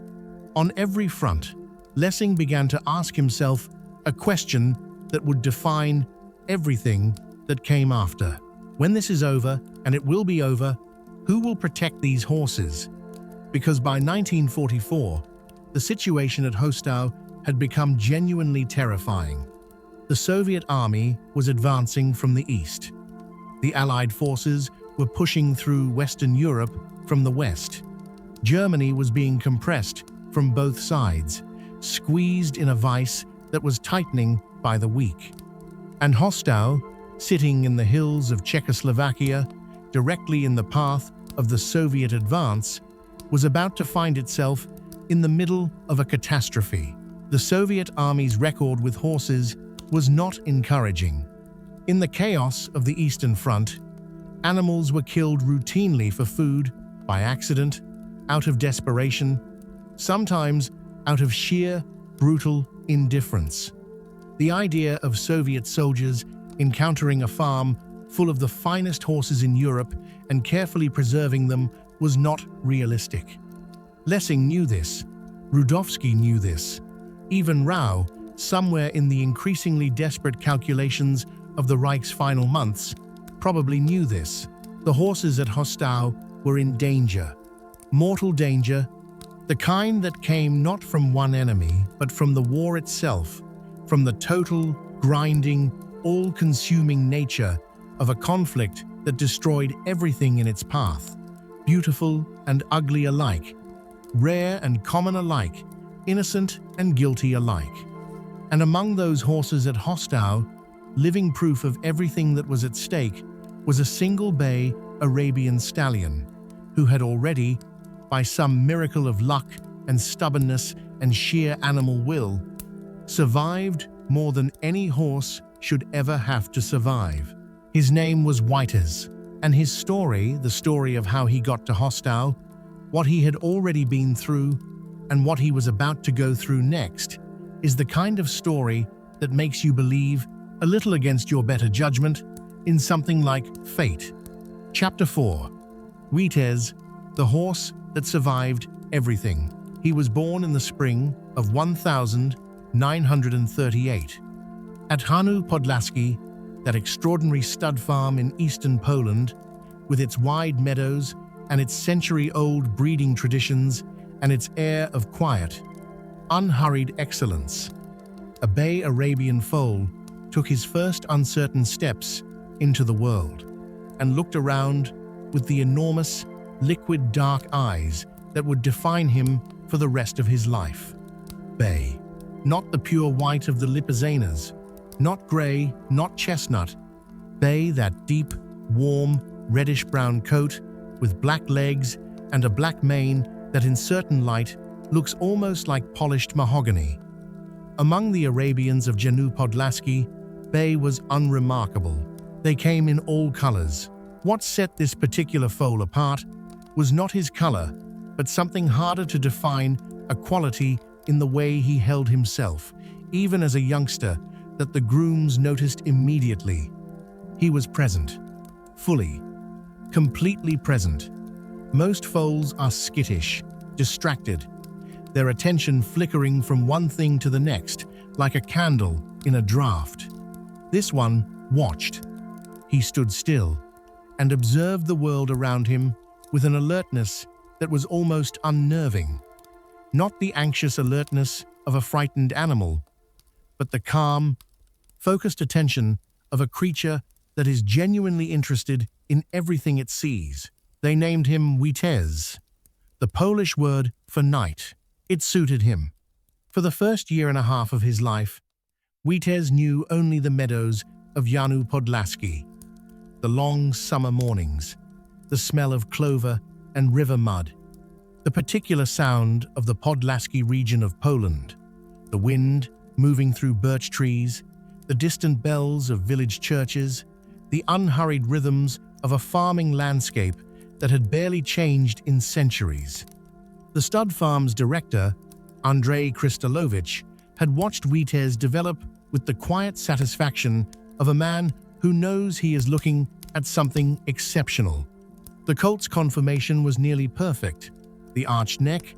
on every front, Lessing began to ask himself a question that would define everything that came after. When this is over, and it will be over, who will protect these horses? Because by 1944, the situation at Hostau had become genuinely terrifying. The Soviet army was advancing from the east. The Allied forces were pushing through Western Europe from the west. Germany was being compressed from both sides, squeezed in a vice that was tightening by the week. And Hostau, sitting in the hills of Czechoslovakia, directly in the path of the Soviet advance, was about to find itself in the middle of a catastrophe. The Soviet army's record with horses was not encouraging. In the chaos of the Eastern Front, animals were killed routinely for food, by accident, out of desperation, sometimes out of sheer, brutal indifference. The idea of Soviet soldiers encountering a farm full of the finest horses in Europe and carefully preserving them was not realistic. Lessing knew this. Rudolfsky knew this. Even Rau, somewhere in the increasingly desperate calculations of the Reich's final months, probably knew this. The horses at Hostau were in danger. Mortal danger, the kind that came not from one enemy, but from the war itself, from the total, grinding, all-consuming nature of a conflict that destroyed everything in its path, beautiful and ugly alike, rare and common alike, innocent and guilty alike. And among those horses at Hostau, living proof of everything that was at stake, was a single-bay Arabian stallion, who had already, by some miracle of luck and stubbornness and sheer animal will, survived more than any horse should ever have to survive. His name was Witez, and his story, the story of how he got to Hostau, what he had already been through, and what he was about to go through next, is the kind of story that makes you believe, a little against your better judgment, in something like fate. Chapter 4. Witez, the horse that survived everything. He was born in the spring of 1938. At Hanu Podlaski, that extraordinary stud farm in eastern Poland, with its wide meadows and its century-old breeding traditions and its air of quiet, unhurried excellence, a bay Arabian foal took his first uncertain steps into the world and looked around with the enormous, liquid dark eyes that would define him for the rest of his life. Bay. Not the pure white of the Lipizaners, not grey, not chestnut. Bay, that deep, warm, reddish-brown coat with black legs and a black mane that in certain light looks almost like polished mahogany. Among the Arabians of Janu Podlaski, Bay was unremarkable. They came in all colors. What set this particular foal apart was not his color, but something harder to define, a quality in the way he held himself, even as a youngster, that the grooms noticed immediately. He was present. Fully. Completely present. Most foals are skittish, distracted, their attention flickering from one thing to the next, like a candle in a draught. This one watched. He stood still and observed the world around him with an alertness that was almost unnerving. Not the anxious alertness of a frightened animal, but the calm, focused attention of a creature that is genuinely interested in everything it sees. They named him Witez, the Polish word for night. It suited him. For the first year and a half of his life, Witez knew only the meadows of Janu Podlaski, the long summer mornings, the smell of clover and river mud, the particular sound of the Podlaski region of Poland, the wind moving through birch trees, the distant bells of village churches, the unhurried rhythms of a farming landscape that had barely changed in centuries. The stud farm's director, Andrei Kristolovich, had watched Witez develop with the quiet satisfaction of a man who knows he is looking at something exceptional. The colt's conformation was nearly perfect. The arched neck,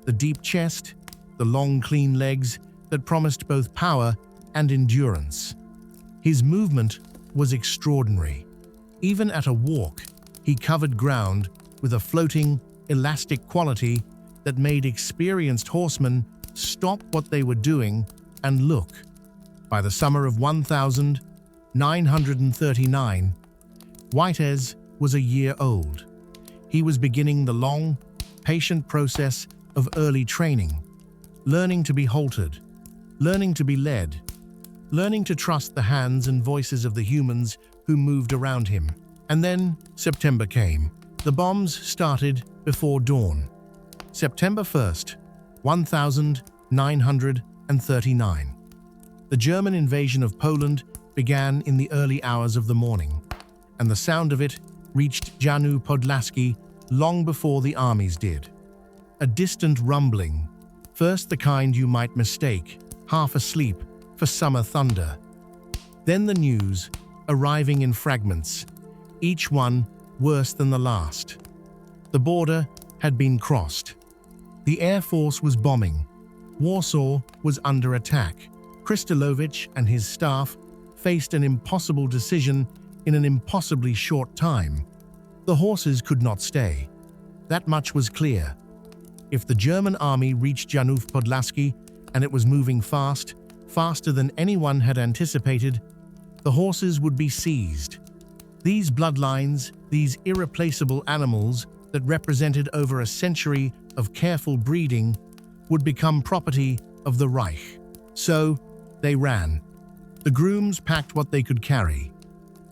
the deep chest, the long clean legs that promised both power and endurance. His movement was extraordinary. Even at a walk, he covered ground with a floating, elastic quality that made experienced horsemen stop what they were doing and look. By the summer of 1939, Witez was a year old. He was beginning the long, patient process of early training, learning to be haltered, learning to be led, learning to trust the hands and voices of the humans who moved around him. And then September came. The bombs started before dawn. September 1st, 1939. The German invasion of Poland began in the early hours of the morning, and the sound of it reached Janu Podlaski long before the armies did. A distant rumbling, first the kind you might mistake, half asleep, for summer thunder. Then the news, arriving in fragments, each one worse than the last. The border had been crossed. The Air Force was bombing. Warsaw was under attack. Kristolovich and his staff faced an impossible decision in an impossibly short time. The horses could not stay. That much was clear. If the German army reached Janu Podlaski and it was moving fast, faster than anyone had anticipated, the horses would be seized. These bloodlines, these irreplaceable animals that represented over a century of careful breeding, would become property of the Reich. So, they ran. The grooms packed what they could carry.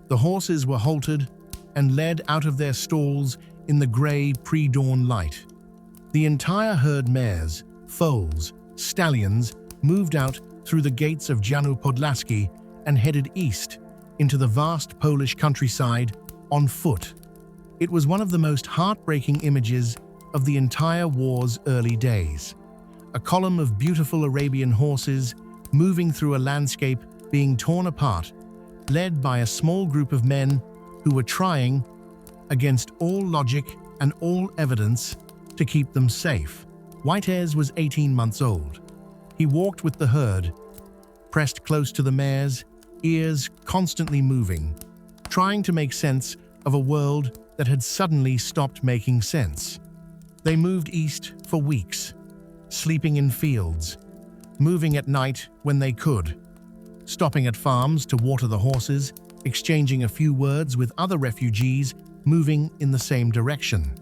The horses were haltered and led out of their stalls in the grey pre-dawn light. The entire herd, mares, foals, stallions, moved out through the gates of Janu Podlaski and headed east into the vast Polish countryside on foot. It was one of the most heartbreaking images of the entire war's early days. A column of beautiful Arabian horses moving through a landscape being torn apart, led by a small group of men who were trying, against all logic and all evidence, to keep them safe. Witez was 18 months old. He walked with the herd, pressed close to the mares, ears constantly moving, trying to make sense of a world that had suddenly stopped making sense. They moved east for weeks, sleeping in fields, moving at night when they could, stopping at farms to water the horses, exchanging a few words with other refugees moving in the same direction.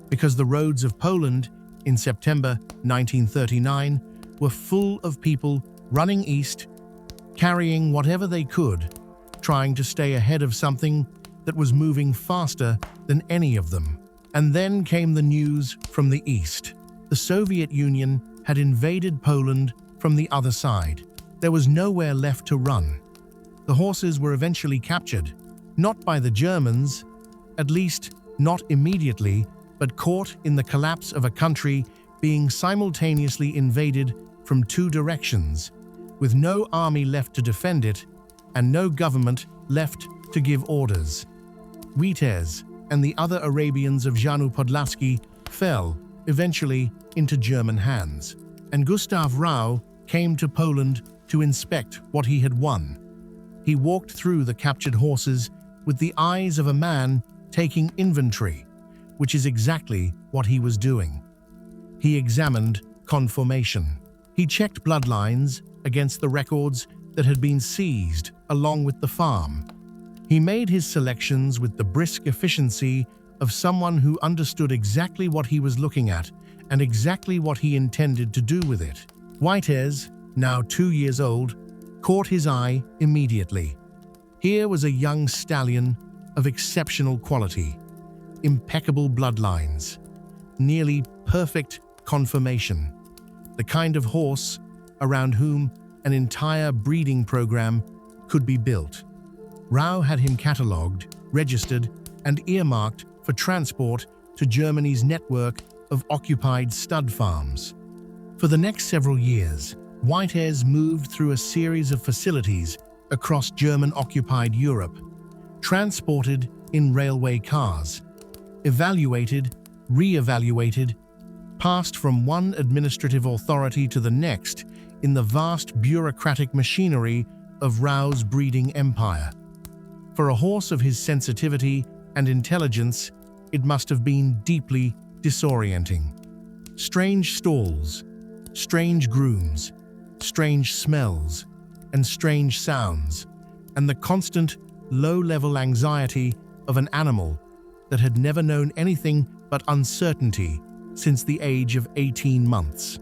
Because the roads of Poland in September 1939 were full of people running east, carrying whatever they could, trying to stay ahead of something that was moving faster than any of them. And then came the news from the east. The Soviet Union had invaded Poland from the other side. There was nowhere left to run. The horses were eventually captured, not by the Germans, at least not immediately, but caught in the collapse of a country being simultaneously invaded from two directions, with no army left to defend it and no government left to give orders. Witez and the other Arabians of Janu Podlaski fell, eventually, into German hands, and Gustav Rau came to Poland to inspect what he had won. He walked through the captured horses with the eyes of a man taking inventory, which is exactly what he was doing. He examined conformation. He checked bloodlines against the records that had been seized along with the farm. He made his selections with the brisk efficiency of someone who understood exactly what he was looking at and exactly what he intended to do with it. Witez, now 2 years old, caught his eye immediately. Here was a young stallion of exceptional quality, impeccable bloodlines, nearly perfect conformation, the kind of horse around whom an entire breeding program could be built. Rau had him catalogued, registered, and earmarked for transport to Germany's network of occupied stud farms. For the next several years, Witez moved through a series of facilities across German-occupied Europe, transported in railway cars, evaluated, re-evaluated, passed from one administrative authority to the next in the vast bureaucratic machinery of Rau's breeding empire. For a horse of his sensitivity and intelligence, it must have been deeply disorienting. Strange stalls, strange grooms, strange smells, and strange sounds, and the constant, low-level anxiety of an animal that had never known anything but uncertainty since the age of 18 months.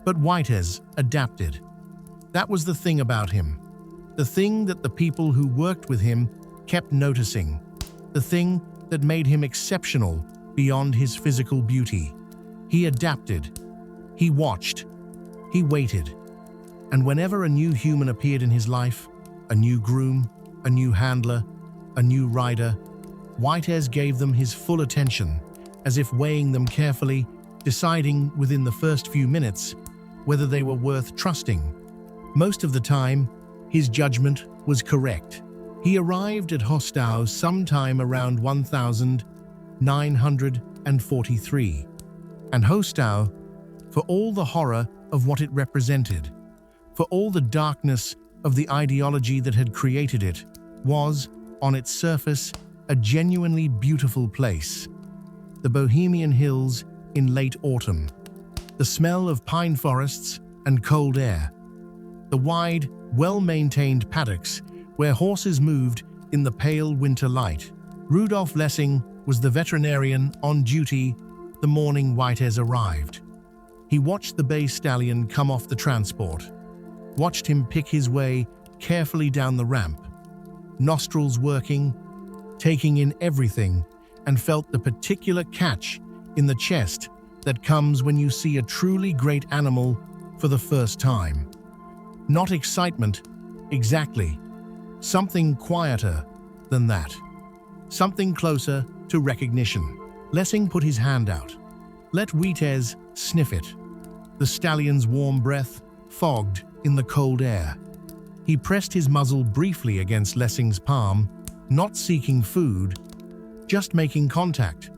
But Witez adapted. That was the thing about him, the thing that the people who worked with him kept noticing, the thing that made him exceptional beyond his physical beauty. He adapted. He watched. He waited. And whenever a new human appeared in his life, a new groom, a new handler, a new rider, Witez gave them his full attention, as if weighing them carefully, deciding within the first few minutes whether they were worth trusting. Most of the time, his judgment was correct. He arrived at Hostau sometime around 1943, and Hostau, for all the horror of what it represented, for all the darkness of the ideology that had created it, was, on its surface, a genuinely beautiful place. The Bohemian hills in late autumn, the smell of pine forests and cold air, the wide, well-maintained paddocks where horses moved in the pale winter light. Rudolf Lessing was the veterinarian on duty the morning Witez arrived. He watched the bay stallion come off the transport, watched him pick his way carefully down the ramp, nostrils working, taking in everything, and felt the particular catch in the chest that comes when you see a truly great animal for the first time. Not excitement, exactly. Something quieter than that. Something closer to recognition. Lessing put his hand out. Let Witez sniff it. The stallion's warm breath fogged in the cold air. He pressed his muzzle briefly against Lessing's palm, not seeking food, just making contact.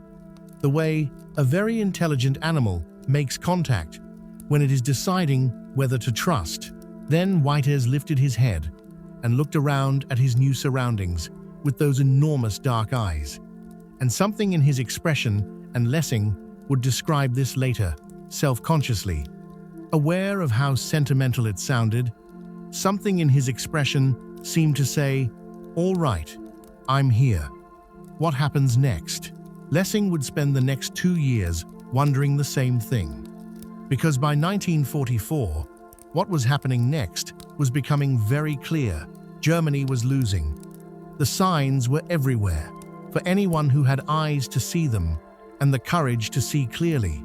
The way a very intelligent animal makes contact when it is deciding whether to trust. Then Witez lifted his head and looked around at his new surroundings with those enormous dark eyes. And something in his expression, and Lessing would describe this later, self-consciously. Aware of how sentimental it sounded, something in his expression seemed to say, "All right, I'm here. What happens next?" Lessing would spend the next 2 years wondering the same thing. Because by 1944, what was happening next was becoming very clear. Germany was losing. The signs were everywhere, for anyone who had eyes to see them and the courage to see clearly.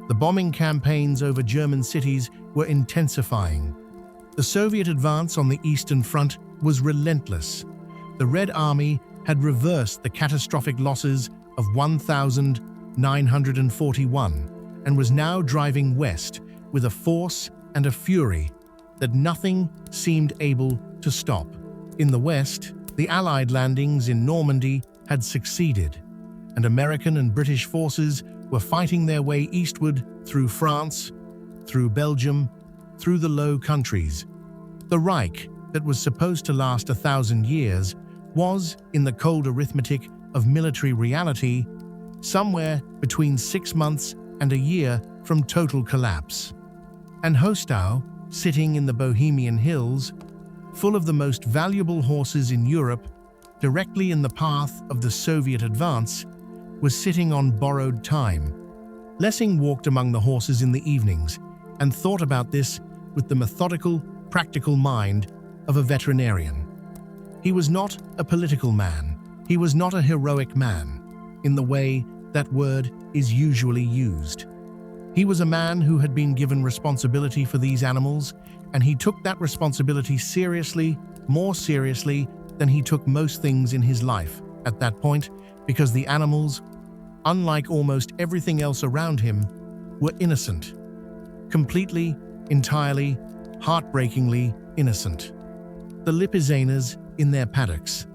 The bombing campaigns over German cities were intensifying. The Soviet advance on the Eastern Front was relentless. The Red Army had reversed the catastrophic losses of 1,941 and was now driving west with a force and a fury that nothing seemed able to stop. In the west, the Allied landings in Normandy had succeeded, and American and British forces were fighting their way eastward through France, through Belgium, through the Low Countries. The Reich, that was supposed to last 1,000 years, was, in the cold arithmetic of military reality, somewhere between 6 months and a year from total collapse. And Hostau, sitting in the Bohemian hills, full of the most valuable horses in Europe, directly in the path of the Soviet advance, was sitting on borrowed time. Lessing walked among the horses in the evenings and thought about this with the methodical, practical mind of a veterinarian. He was not a political man. He was not a heroic man, in the way that word is usually used. He was a man who had been given responsibility for these animals, and he took that responsibility seriously, more seriously than he took most things in his life at that point, because the animals, unlike almost everything else around him, were innocent. Completely, entirely, heartbreakingly innocent. The Lipizzaners in their paddocks,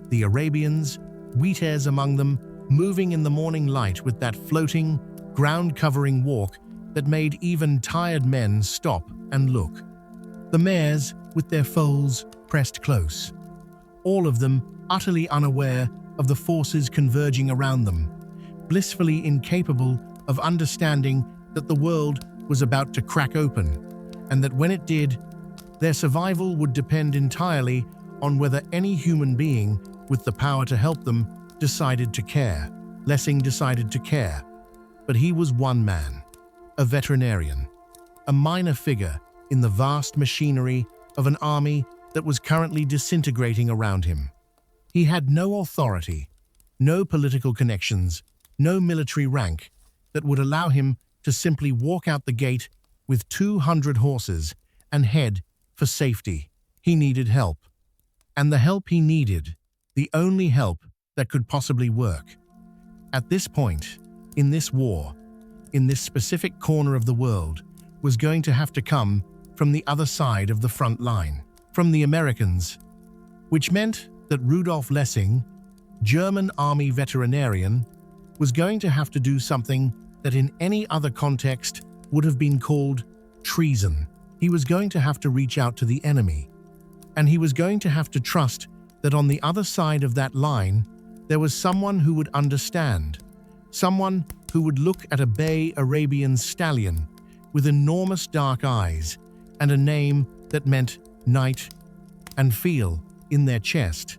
the Arabians, Witez among them, moving in the morning light with that floating, ground-covering walk that made even tired men stop and look. The mares with their foals pressed close, all of them utterly unaware of the forces converging around them, blissfully incapable of understanding that the world was about to crack open, and that when it did, their survival would depend entirely on whether any human being with the power to help them decided to care. Lessing decided to care, but he was one man, a veterinarian, a minor figure in the vast machinery of an army that was currently disintegrating around him. He had no authority, no political connections, no military rank that would allow him to simply walk out the gate with 200 horses and head for safety. He needed help. And the help he needed, the only help that could possibly work, at this point, in this war, in this specific corner of the world, was going to have to come from the other side of the front line, from the Americans, which meant that Rudolf Lessing, German army veterinarian, was going to have to do something that in any other context would have been called treason. He was going to have to reach out to the enemy, and he was going to have to trust that on the other side of that line there was someone who would understand, someone who would look at a bay Arabian stallion with enormous dark eyes and a name that meant night, and feel in their chest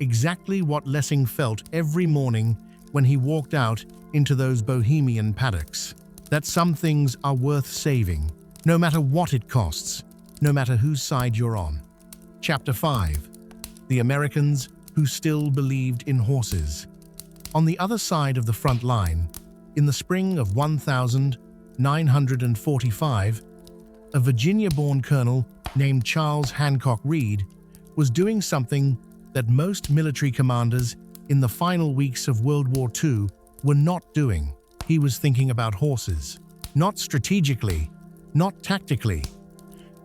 exactly what Lessing felt every morning when he walked out into those Bohemian paddocks, that some things are worth saving, no matter what it costs, no matter whose side you're on. Chapter 5. The Americans who still believed in horses. On the other side of the front line, in the spring of 1945, a Virginia-born colonel named Charles Hancock Reed was doing something that most military commanders in the final weeks of World War II were not doing. He was thinking about horses, not strategically, not tactically,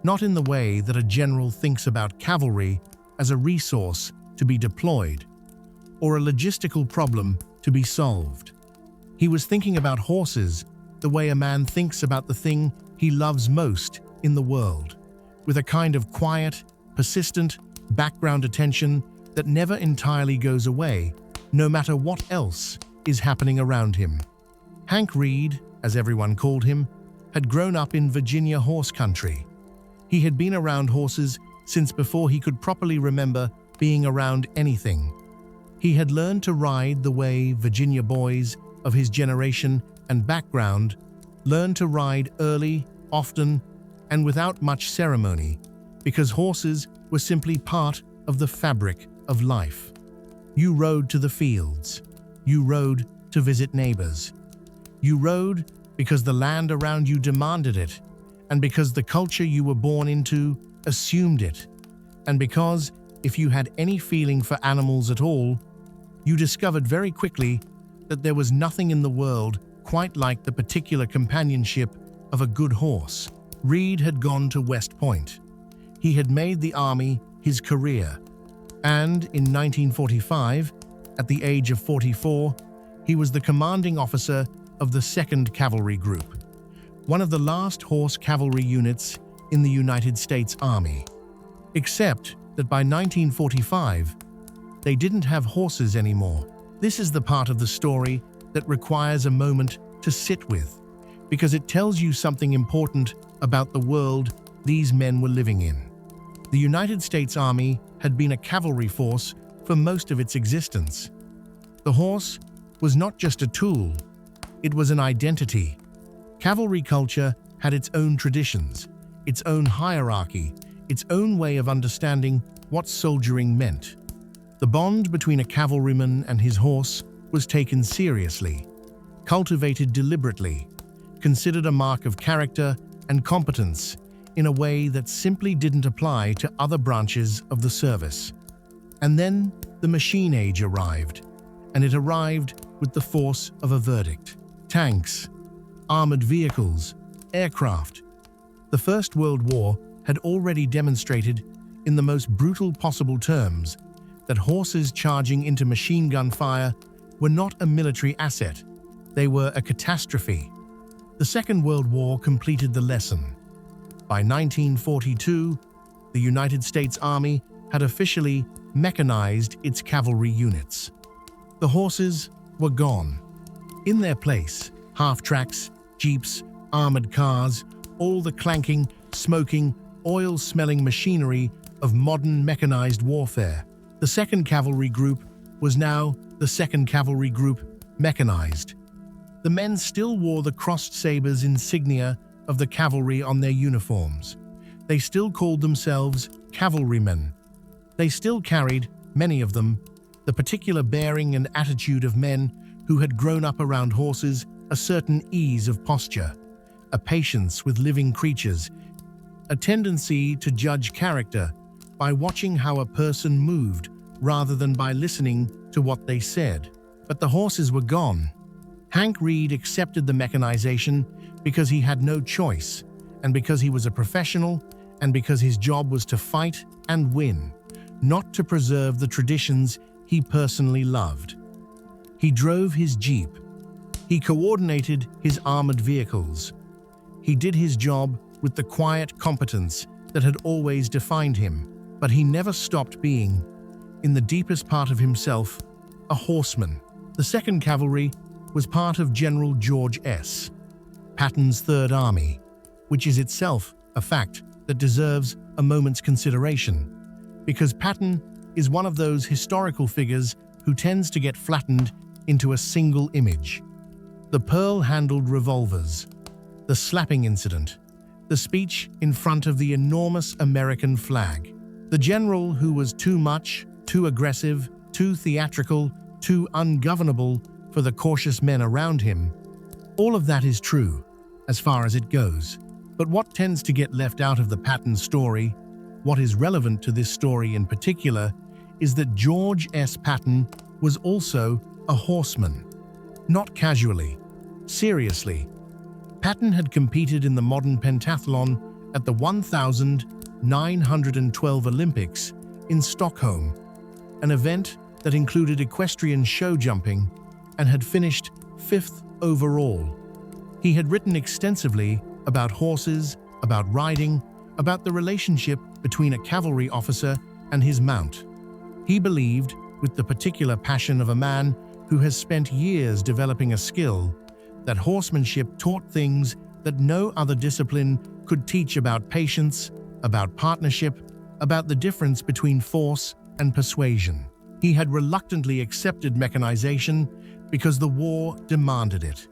not in the way that a general thinks about cavalry as a resource to be deployed, or a logistical problem to be solved. He was thinking about horses the way a man thinks about the thing he loves most in the world, with a kind of quiet, persistent, background attention that never entirely goes away, no matter what else is happening around him. Hank Reed, as everyone called him, had grown up in Virginia horse country. He had been around horses since before he could properly remember being around anything. He had learned to ride the way Virginia boys of his generation and background, learned to ride early, often, and without much ceremony, because horses were simply part of the fabric of life. You rode to the fields. You rode to visit neighbors. You rode because the land around you demanded it, and because the culture you were born into assumed it, and because, if you had any feeling for animals at all, you discovered very quickly that there was nothing in the world quite like the particular companionship of a good horse. Reed had gone to West Point. He had made the army his career, and in 1945, at the age of 44, he was the commanding officer of the 2nd Cavalry Group, one of the last horse cavalry units in the United States Army. Except that by 1945, they didn't have horses anymore. This is the part of the story that requires a moment to sit with, because it tells you something important about the world these men were living in. The United States Army had been a cavalry force for most of its existence. The horse was not just a tool, it was an identity. Cavalry culture had its own traditions, its own hierarchy, its own way of understanding what soldiering meant. The bond between a cavalryman and his horse was taken seriously, cultivated deliberately, considered a mark of character and competence in a way that simply didn't apply to other branches of the service. And then the machine age arrived, and it arrived with the force of a verdict. Tanks, armored vehicles, aircraft. The First World War had already demonstrated, in the most brutal possible terms, that horses charging into machine gun fire were not a military asset, they were a catastrophe. The Second World War completed the lesson. By 1942, the United States Army had officially mechanized its cavalry units. The horses were gone. In their place, half-tracks, jeeps, armored cars, all the clanking, smoking, oil-smelling machinery of modern mechanized warfare. The 2nd Cavalry Group was now the 2nd Cavalry Group mechanized. The men still wore the crossed sabers insignia of the cavalry on their uniforms. They still called themselves cavalrymen. They still carried, many of them, the particular bearing and attitude of men who had grown up around horses, a certain ease of posture, a patience with living creatures, a tendency to judge character by watching how a person moved rather than by listening to what they said. But the horses were gone. Hank Reed accepted the mechanization because he had no choice, and because he was a professional, and because his job was to fight and win, not to preserve the traditions he personally loved. He drove his jeep. He coordinated his armored vehicles. He did his job with the quiet competence that had always defined him, but he never stopped being, in the deepest part of himself, a horseman. The 2nd Cavalry was part of General George S. Patton's Third Army, which is itself a fact that deserves a moment's consideration, because Patton is one of those historical figures who tends to get flattened into a single image. The pearl-handled revolvers, the slapping incident, the speech in front of the enormous American flag, the general who was too much, too aggressive, too theatrical, too ungovernable for the cautious men around him. All of that is true, as far as it goes. But what tends to get left out of the Patton story, what is relevant to this story in particular, is that George S. Patton was also a horseman. Not casually, seriously. Patton had competed in the modern pentathlon at the 1912 Olympics in Stockholm, an event that included equestrian show jumping, and had finished 5th overall. He had written extensively about horses, about riding, about the relationship between a cavalry officer and his mount. He believed, with the particular passion of a man who has spent years developing a skill, that horsemanship taught things that no other discipline could teach about patience, about partnership, about the difference between force and persuasion. He had reluctantly accepted mechanization because the war demanded it.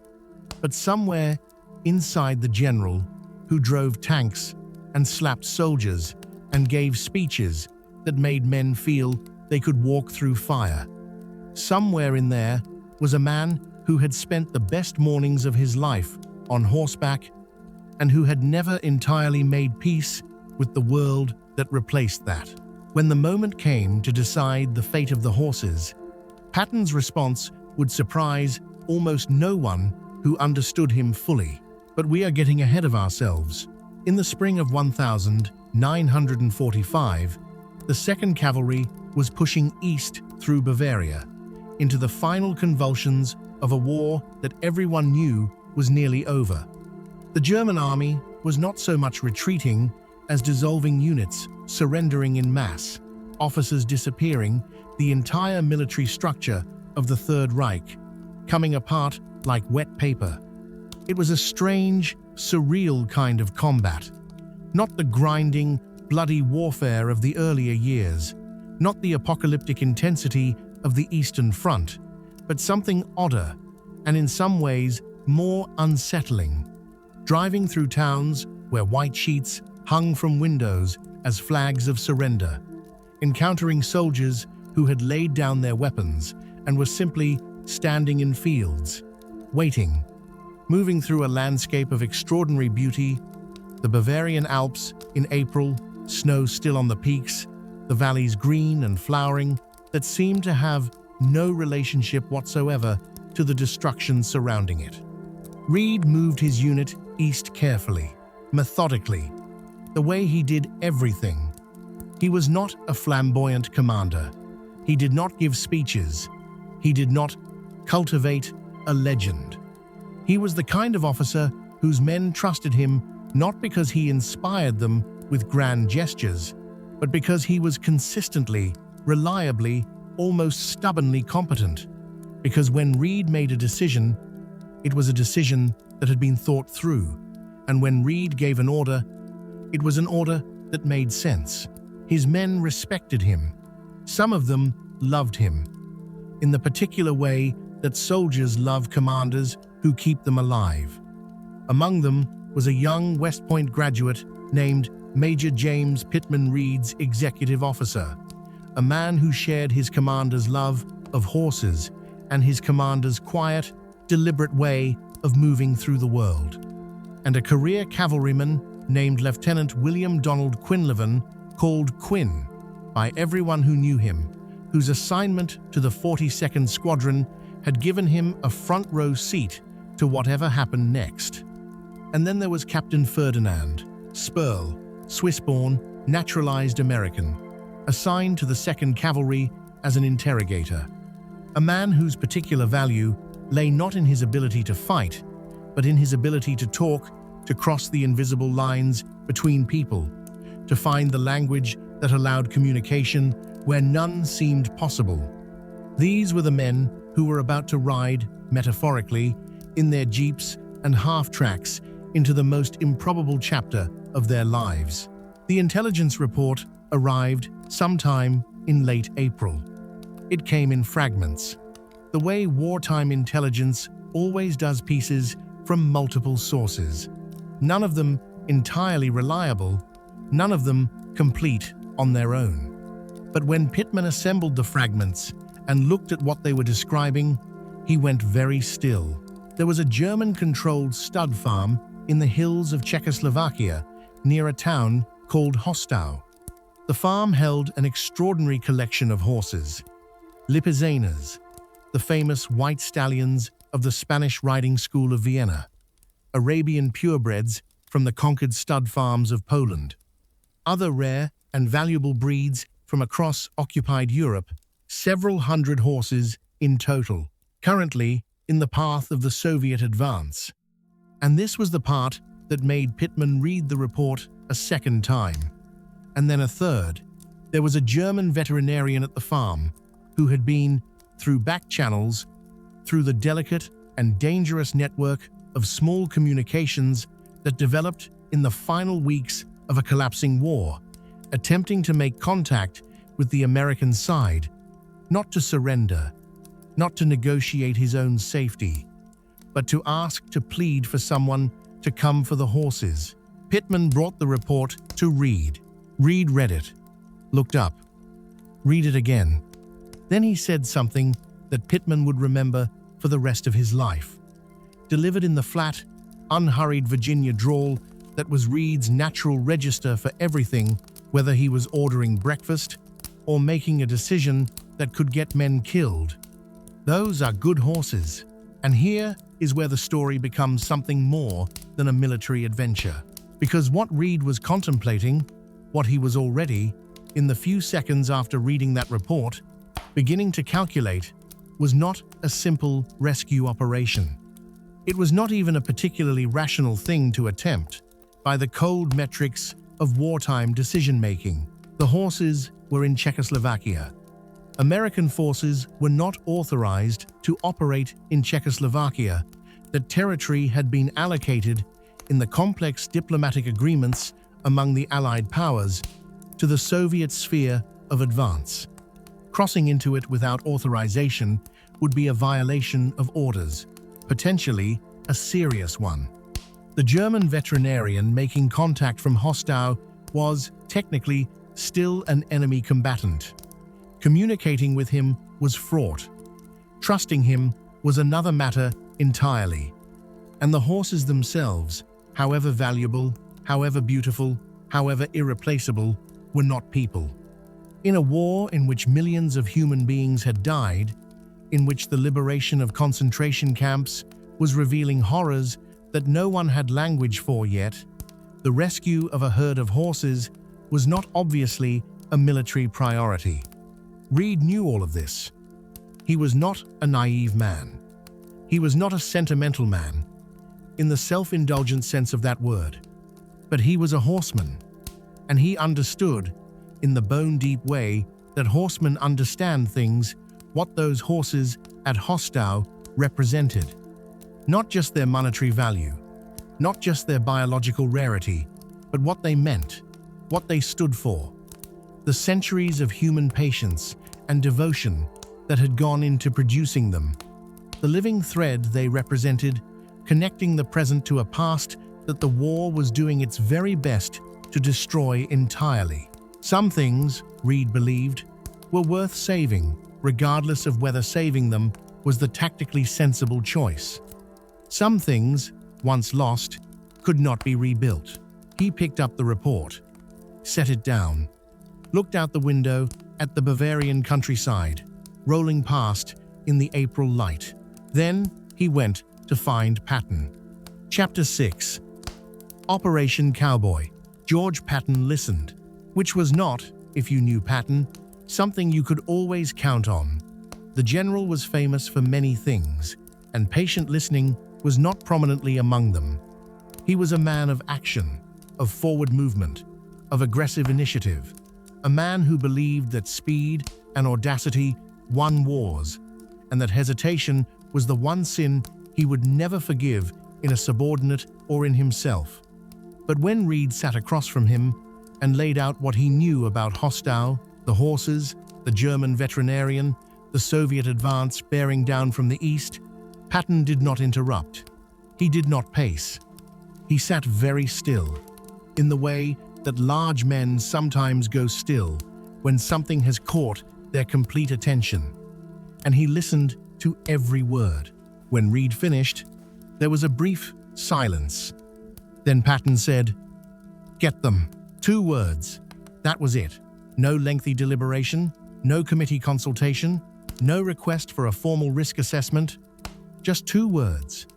But somewhere inside the general, who drove tanks and slapped soldiers and gave speeches that made men feel they could walk through fire, somewhere in there was a man who had spent the best mornings of his life on horseback and who had never entirely made peace with the world that replaced that. When the moment came to decide the fate of the horses, Patton's response would surprise almost no one who understood him fully. But we are getting ahead of ourselves. In the spring of 1945, the 2nd Cavalry was pushing east through Bavaria, into the final convulsions of a war that everyone knew was nearly over. The German army was not so much retreating as dissolving units, surrendering in mass, officers disappearing, the entire military structure of the Third Reich coming apart like wet paper. It was a strange, surreal kind of combat. Not the grinding, bloody warfare of the earlier years, not the apocalyptic intensity of the Eastern Front, but something odder and in some ways more unsettling. Driving through towns where white sheets hung from windows as flags of surrender, encountering soldiers who had laid down their weapons and were simply standing in fields, waiting. Moving through a landscape of extraordinary beauty, the Bavarian Alps in April, snow still on the peaks, the valleys green and flowering that seemed to have no relationship whatsoever to the destruction surrounding it. Reed moved his unit east carefully, methodically, the way he did everything. He was not a flamboyant commander. He did not give speeches. He did not cultivate a legend. He was the kind of officer whose men trusted him not because he inspired them with grand gestures, but because he was consistently, reliably, almost stubbornly competent. Because when Reed made a decision, it was a decision that had been thought through, and when Reed gave an order, it was an order that made sense. His men respected him. Some of them loved him, in the particular way that soldiers love commanders who keep them alive. Among them was a young West Point graduate named Major James Pittman Reed's executive officer, a man who shared his commander's love of horses and his commander's quiet, deliberate way of moving through the world, and a career cavalryman named Lieutenant William Donald Quinlivan, called Quinn by everyone who knew him, whose assignment to the 42nd Squadron had given him a front-row seat to whatever happened next. And then there was Captain Ferdinand Spurl, Swiss-born, naturalized American, assigned to the 2nd Cavalry as an interrogator, a man whose particular value lay not in his ability to fight, but in his ability to talk, to cross the invisible lines between people, to find the language that allowed communication where none seemed possible. These were the men who were about to ride, metaphorically, in their jeeps and half-tracks into the most improbable chapter of their lives. The intelligence report arrived sometime in late April. It came in fragments, the way wartime intelligence always does, pieces from multiple sources. None of them entirely reliable, none of them complete on their own. But when Pittman assembled the fragments and looked at what they were describing, he went very still. There was a German-controlled stud farm in the hills of Czechoslovakia near a town called Hostau. The farm held an extraordinary collection of horses, Lipizzaners, the famous white stallions of the Spanish riding school of Vienna, Arabian purebreds from the conquered stud farms of Poland, other rare and valuable breeds from across occupied Europe, several hundred horses in total, currently in the path of the Soviet advance. And this was the part that made Pittman read the report a second time, and then a third. There was a German veterinarian at the farm who had been, through back channels, through the delicate and dangerous network of small communications that developed in the final weeks of a collapsing war, attempting to make contact with the American side, not to surrender, not to negotiate his own safety, but to ask to plead for someone to come for the horses. Pittman brought the report to Reed. Reed read it, looked up, read it again. Then he said something that Pittman would remember for the rest of his life. Delivered in the flat, unhurried Virginia drawl that was Reed's natural register for everything, whether he was ordering breakfast or making a decision that could get men killed. Those are good horses, and here is where the story becomes something more than a military adventure. Because what Reed was contemplating, what he was already, in the few seconds after reading that report, beginning to calculate, was not a simple rescue operation. It was not even a particularly rational thing to attempt by the cold metrics of wartime decision-making. The horses were in Czechoslovakia. American forces were not authorized to operate in Czechoslovakia. That territory had been allocated in the complex diplomatic agreements among the Allied powers to the Soviet sphere of advance. Crossing into it without authorization would be a violation of orders, potentially a serious one. The German veterinarian making contact from Hostau was, technically, still an enemy combatant. Communicating with him was fraught. Trusting him was another matter entirely. And the horses themselves, however valuable, however beautiful, however irreplaceable, were not people. In a war in which millions of human beings had died, in which the liberation of concentration camps was revealing horrors that no one had language for yet, the rescue of a herd of horses was not obviously a military priority. Reed knew all of this. He was not a naive man. He was not a sentimental man, in the self-indulgent sense of that word. But he was a horseman, and he understood, in the bone-deep way that horsemen understand things, what those horses at Hostau represented. Not just their monetary value, not just their biological rarity, but what they meant, what they stood for. The centuries of human patience and devotion that had gone into producing them. The living thread they represented, connecting the present to a past that the war was doing its very best to destroy entirely. Some things, Reed believed, were worth saving, regardless of whether saving them was the tactically sensible choice. Some things, once lost, could not be rebuilt. He picked up the report, set it down, looked out the window at the Bavarian countryside, rolling past in the April light. Then he went to find Patton. Chapter 6. Operation Cowboy. George Patton listened, which was not, if you knew Patton, something you could always count on. The general was famous for many things, and patient listening was not prominently among them. He was a man of action, of forward movement, of aggressive initiative, a man who believed that speed and audacity won wars, and that hesitation was the one sin he would never forgive in a subordinate or in himself. But when Reed sat across from him and laid out what he knew about Hostau, the horses, the German veterinarian, the Soviet advance bearing down from the east, Patton did not interrupt. He did not pace. He sat very still, in the way that large men sometimes go still when something has caught their complete attention. And he listened to every word. When Reed finished, there was a brief silence. Then Patton said, "Get them." 2 words. That was it. No lengthy deliberation, no committee consultation, no request for a formal risk assessment. Just 2 words,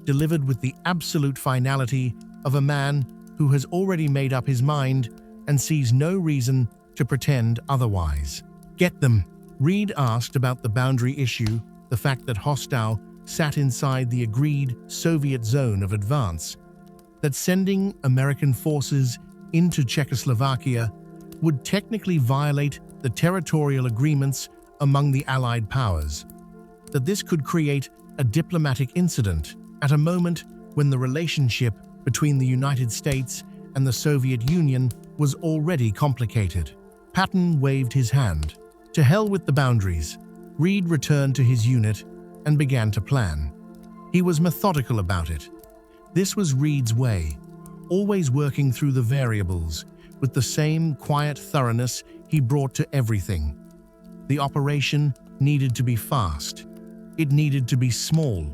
delivered with the absolute finality of a man who has already made up his mind and sees no reason to pretend otherwise. Get them. Reed asked about the boundary issue, the fact that Hostau sat inside the agreed Soviet zone of advance, that sending American forces into Czechoslovakia would technically violate the territorial agreements among the Allied powers, that this could create a diplomatic incident at a moment when the relationship between the United States and the Soviet Union was already complicated. Patton waved his hand. To hell with the boundaries. Reed returned to his unit and began to plan. He was methodical about it. This was Reed's way, always working through the variables, with the same quiet thoroughness he brought to everything. The operation needed to be fast. It needed to be small.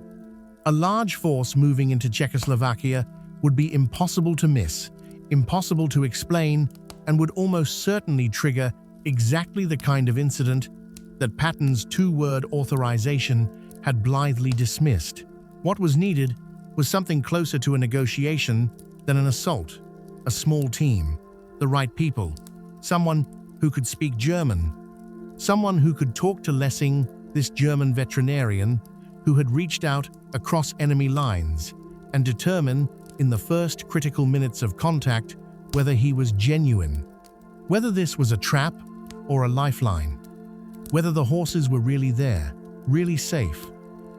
A large force moving into Czechoslovakia would be impossible to miss, impossible to explain, and would almost certainly trigger exactly the kind of incident that Patton's two-word authorization had blithely dismissed. What was needed was something closer to a negotiation than an assault. A small team, the right people, someone who could speak German, someone who could talk to Lessing, this German veterinarian, who had reached out across enemy lines, and determine, in the first critical minutes of contact, whether he was genuine, whether this was a trap or a lifeline, whether the horses were really there, really safe,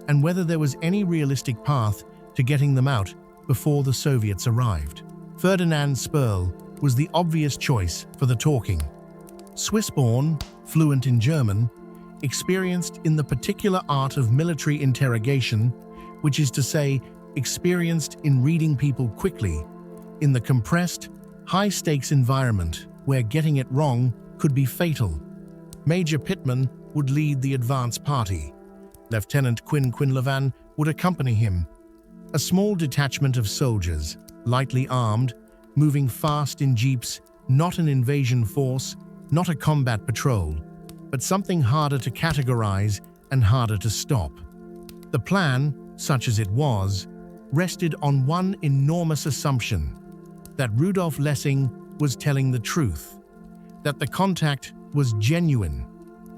and whether there was any realistic path to getting them out before the Soviets arrived. Ferdinand Sperl was the obvious choice for the talking. Swiss-born, fluent in German, experienced in the particular art of military interrogation, which is to say, experienced in reading people quickly, in the compressed, high-stakes environment where getting it wrong could be fatal. Major Pittman would lead the advance party. Lieutenant Quinlevan would accompany him. A small detachment of soldiers, lightly armed, moving fast in jeeps, not an invasion force, not a combat patrol, but something harder to categorize and harder to stop. The plan, such as it was, rested on one enormous assumption: that Rudolf Lessing was telling the truth, that the contact was genuine,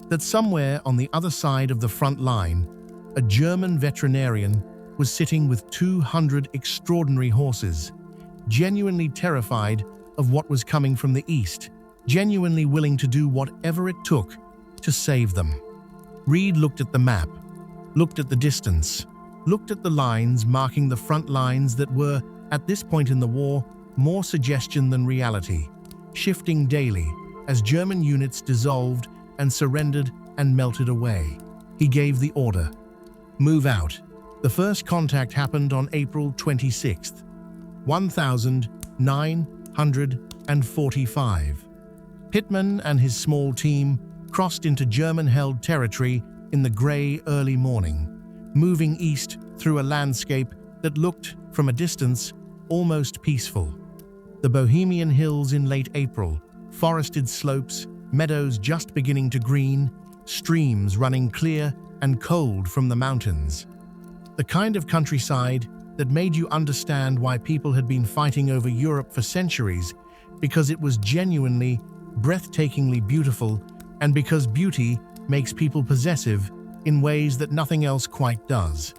that somewhere on the other side of the front line, a German veterinarian was sitting with 200 extraordinary horses, genuinely terrified of what was coming from the east, genuinely willing to do whatever it took to save them. Reed looked at the map, looked at the distance, looked at the lines marking the front lines that were, at this point in the war, more suggestion than reality, shifting daily as German units dissolved and surrendered and melted away. He gave the order: move out. The first contact happened on April 26th, 1945. Pittman and his small team crossed into German-held territory in the grey early morning, moving east through a landscape that looked, from a distance, almost peaceful. The Bohemian hills in late April, forested slopes, meadows just beginning to green, streams running clear and cold from the mountains. The kind of countryside that made you understand why people had been fighting over Europe for centuries, because it was genuinely, breathtakingly beautiful, and because beauty makes people possessive in ways that nothing else quite does.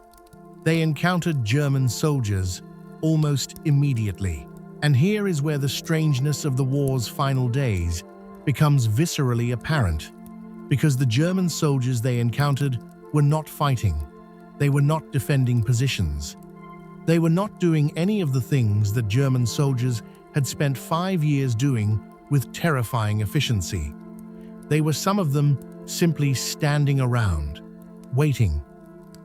They encountered German soldiers almost immediately. And here is where the strangeness of the war's final days becomes viscerally apparent, because the German soldiers they encountered were not fighting. They were not defending positions. They were not doing any of the things that German soldiers had spent 5 years doing with terrifying efficiency. They were, some of them, simply standing around, waiting.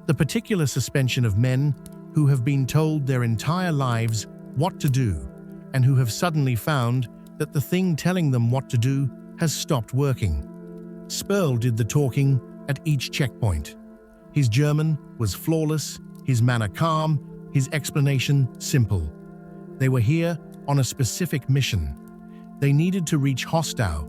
The particular suspension of men who have been told their entire lives what to do, and who have suddenly found that the thing telling them what to do has stopped working. Sperl did the talking at each checkpoint. His German was flawless, his manner calm, his explanation simple. They were here on a specific mission. They needed to reach Hostau.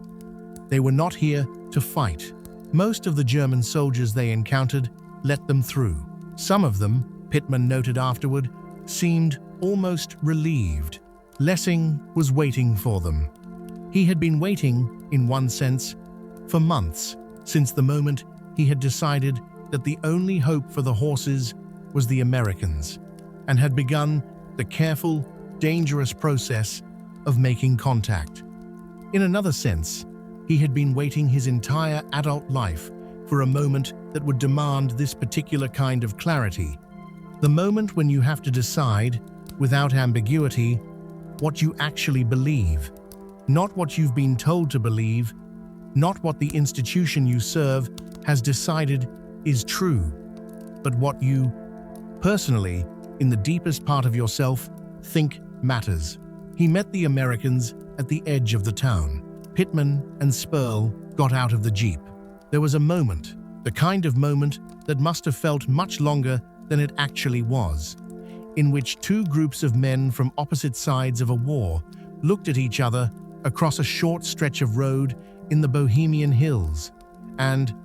They were not here to fight. Most of the German soldiers they encountered let them through. Some of them, Pittman noted afterward, seemed almost relieved. Lessing was waiting for them. He had been waiting, in one sense, for months, since the moment he had decided that the only hope for the horses was the Americans, and had begun the careful, dangerous process of making contact. In another sense, he had been waiting his entire adult life for a moment that would demand this particular kind of clarity. The moment when you have to decide, without ambiguity, what you actually believe, not what you've been told to believe, not what the institution you serve has decided is true, but what you Personally, in the deepest part of yourself, think matters. He met the Americans at the edge of the town. Pittman and Spurl got out of the jeep. There was a moment, the kind of moment that must have felt much longer than it actually was, in which two groups of men from opposite sides of a war looked at each other across a short stretch of road in the Bohemian hills and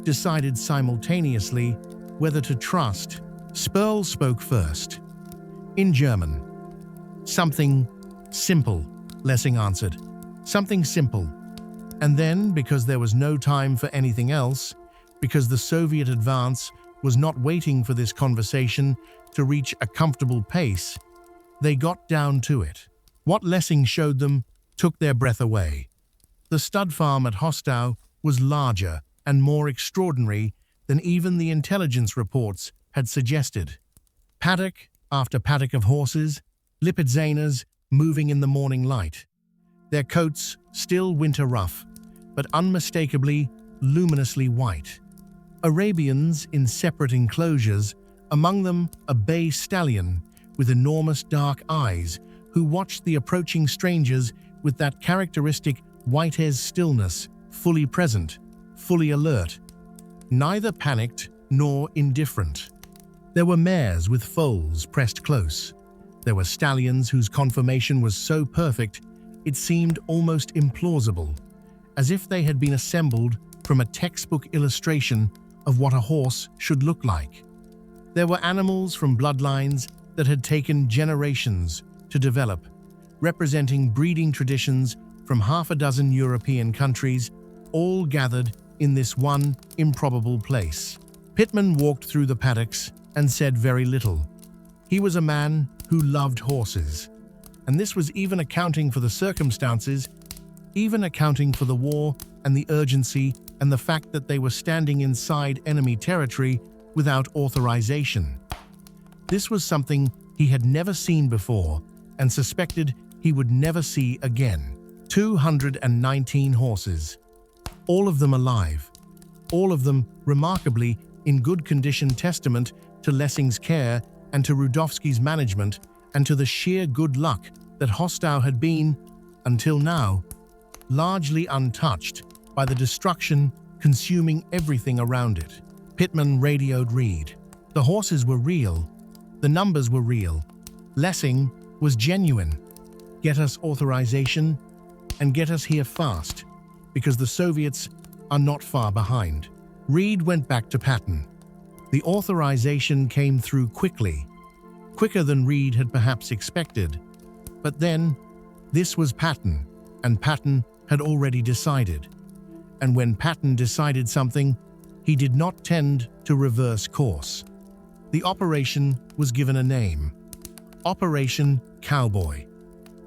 decided simultaneously whether to trust. Spurl spoke first. In German. "Something simple," Lessing answered. "Something simple." And then, because there was no time for anything else, because the Soviet advance was not waiting for this conversation to reach a comfortable pace, they got down to it. What Lessing showed them took their breath away. The stud farm at Hostau was larger and more extraordinary than even the intelligence reports had suggested. Paddock after paddock of horses, Lipizzaners moving in the morning light, their coats still winter rough, but unmistakably luminously white. Arabians in separate enclosures, among them a bay stallion with enormous dark eyes who watched the approaching strangers with that characteristic Witez stillness, fully present, fully alert, neither panicked nor indifferent. There were mares with foals pressed close. There were stallions whose conformation was so perfect it seemed almost implausible, as if they had been assembled from a textbook illustration of what a horse should look like. There were animals from bloodlines that had taken generations to develop, representing breeding traditions from half a dozen European countries, all gathered in this one improbable place. Pittman walked through the paddocks and said very little. He was a man who loved horses, and this was even accounting for the circumstances, even accounting for the war and the urgency and the fact that they were standing inside enemy territory without authorization. This was something he had never seen before and suspected he would never see again. 219 horses, all of them alive, all of them remarkably in good condition, testament to Lessing's care and to Rudolfsky's management and to the sheer good luck that Hostau had been, until now, largely untouched by the destruction consuming everything around it. Pittman radioed Reed. The horses were real. The numbers were real. Lessing was genuine. Get us authorization and get us here fast, because the Soviets are not far behind. Reed went back to Patton. The authorization came through quickly, quicker than Reed had perhaps expected. But then, this was Patton, and Patton had already decided. And when Patton decided something, he did not tend to reverse course. The operation was given a name, Operation Cowboy,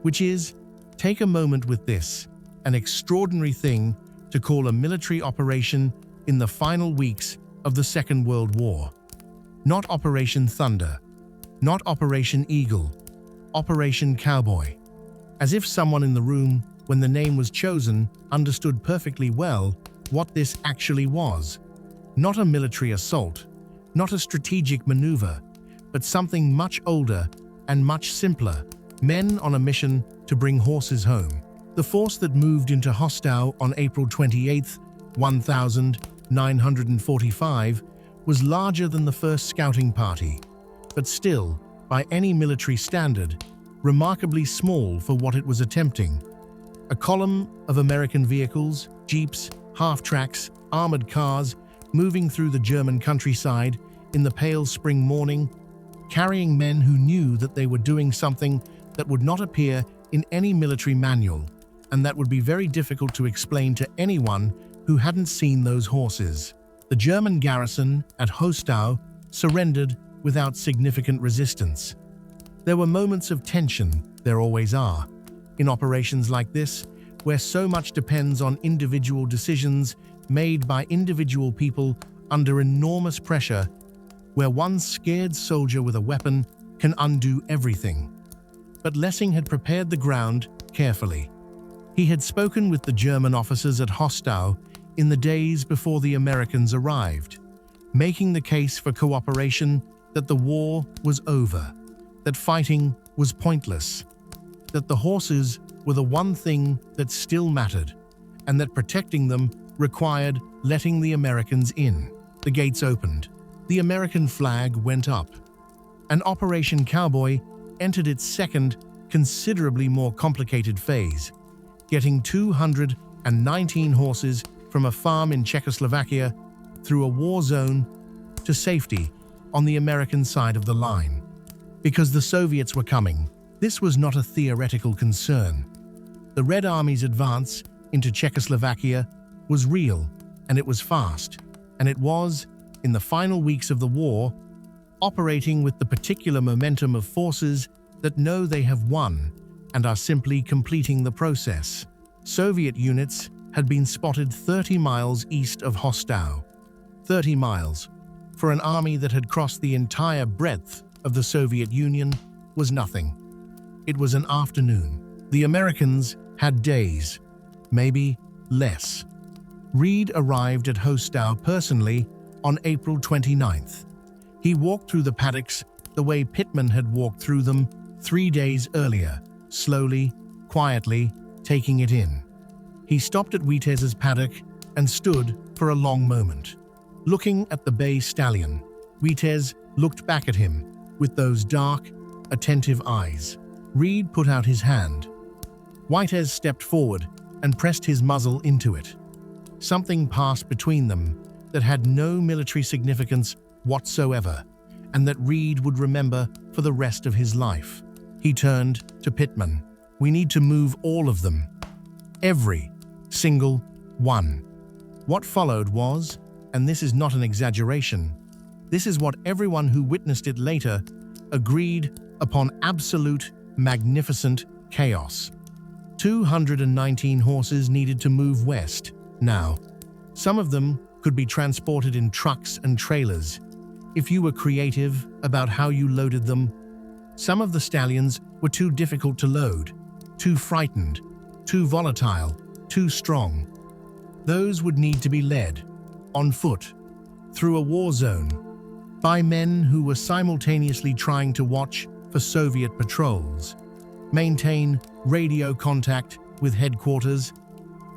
which is, take a moment with this, an extraordinary thing to call a military operation in the final weeks of the Second World War. Not Operation Thunder, not Operation Eagle, Operation Cowboy. As if someone in the room, when the name was chosen, understood perfectly well what this actually was. Not a military assault, not a strategic maneuver, but something much older and much simpler, men on a mission to bring horses home. The force that moved into Hostau on April 28, 1945, was larger than the first scouting party, but still, by any military standard, remarkably small for what it was attempting. A column of American vehicles, jeeps, half-tracks, armored cars, moving through the German countryside in the pale spring morning, carrying men who knew that they were doing something that would not appear in any military manual, and that would be very difficult to explain to anyone who hadn't seen those horses. The German garrison at Hostau surrendered without significant resistance. There were moments of tension, there always are, in operations like this, where so much depends on individual decisions made by individual people under enormous pressure, where one scared soldier with a weapon can undo everything. But Lessing had prepared the ground carefully. He had spoken with the German officers at Hostau in the days before the Americans arrived, making the case for cooperation that the war was over, that fighting was pointless, that the horses were the one thing that still mattered, and that protecting them required letting the Americans in. The gates opened. The American flag went up, and Operation Cowboy entered its second, considerably more complicated phase, getting 219 horses from a farm in Czechoslovakia through a war zone to safety on the American side of the line. Because the Soviets were coming, this was not a theoretical concern. The Red Army's advance into Czechoslovakia was real, and it was fast, and it was, in the final weeks of the war, operating with the particular momentum of forces that know they have won and are simply completing the process. Soviet units had been spotted 30 miles east of Hostau. 30 miles, for an army that had crossed the entire breadth of the Soviet Union, was nothing. It was an afternoon. The Americans had days, maybe less. Reed arrived at Hostau personally on April 29th. He walked through the paddocks the way Pittman had walked through them 3 days earlier, slowly, quietly, taking it in. He stopped at Witez's paddock and stood for a long moment. Looking at the bay stallion, Witez looked back at him with those dark, attentive eyes. Reed put out his hand. Witez stepped forward and pressed his muzzle into it. Something passed between them that had no military significance whatsoever, and that Reed would remember for the rest of his life. He turned to Pittman. "We need to move all of them. Every single one." What followed was, and this is not an exaggeration, this is what everyone who witnessed it later agreed upon: absolute, magnificent chaos. 219 horses needed to move west now. Some of them could be transported in trucks and trailers, if you were creative about how you loaded them. Some of the stallions were too difficult to load, too frightened, too volatile, too strong. Those would need to be led, on foot, through a war zone, by men who were simultaneously trying to watch for Soviet patrols, maintain radio contact with headquarters,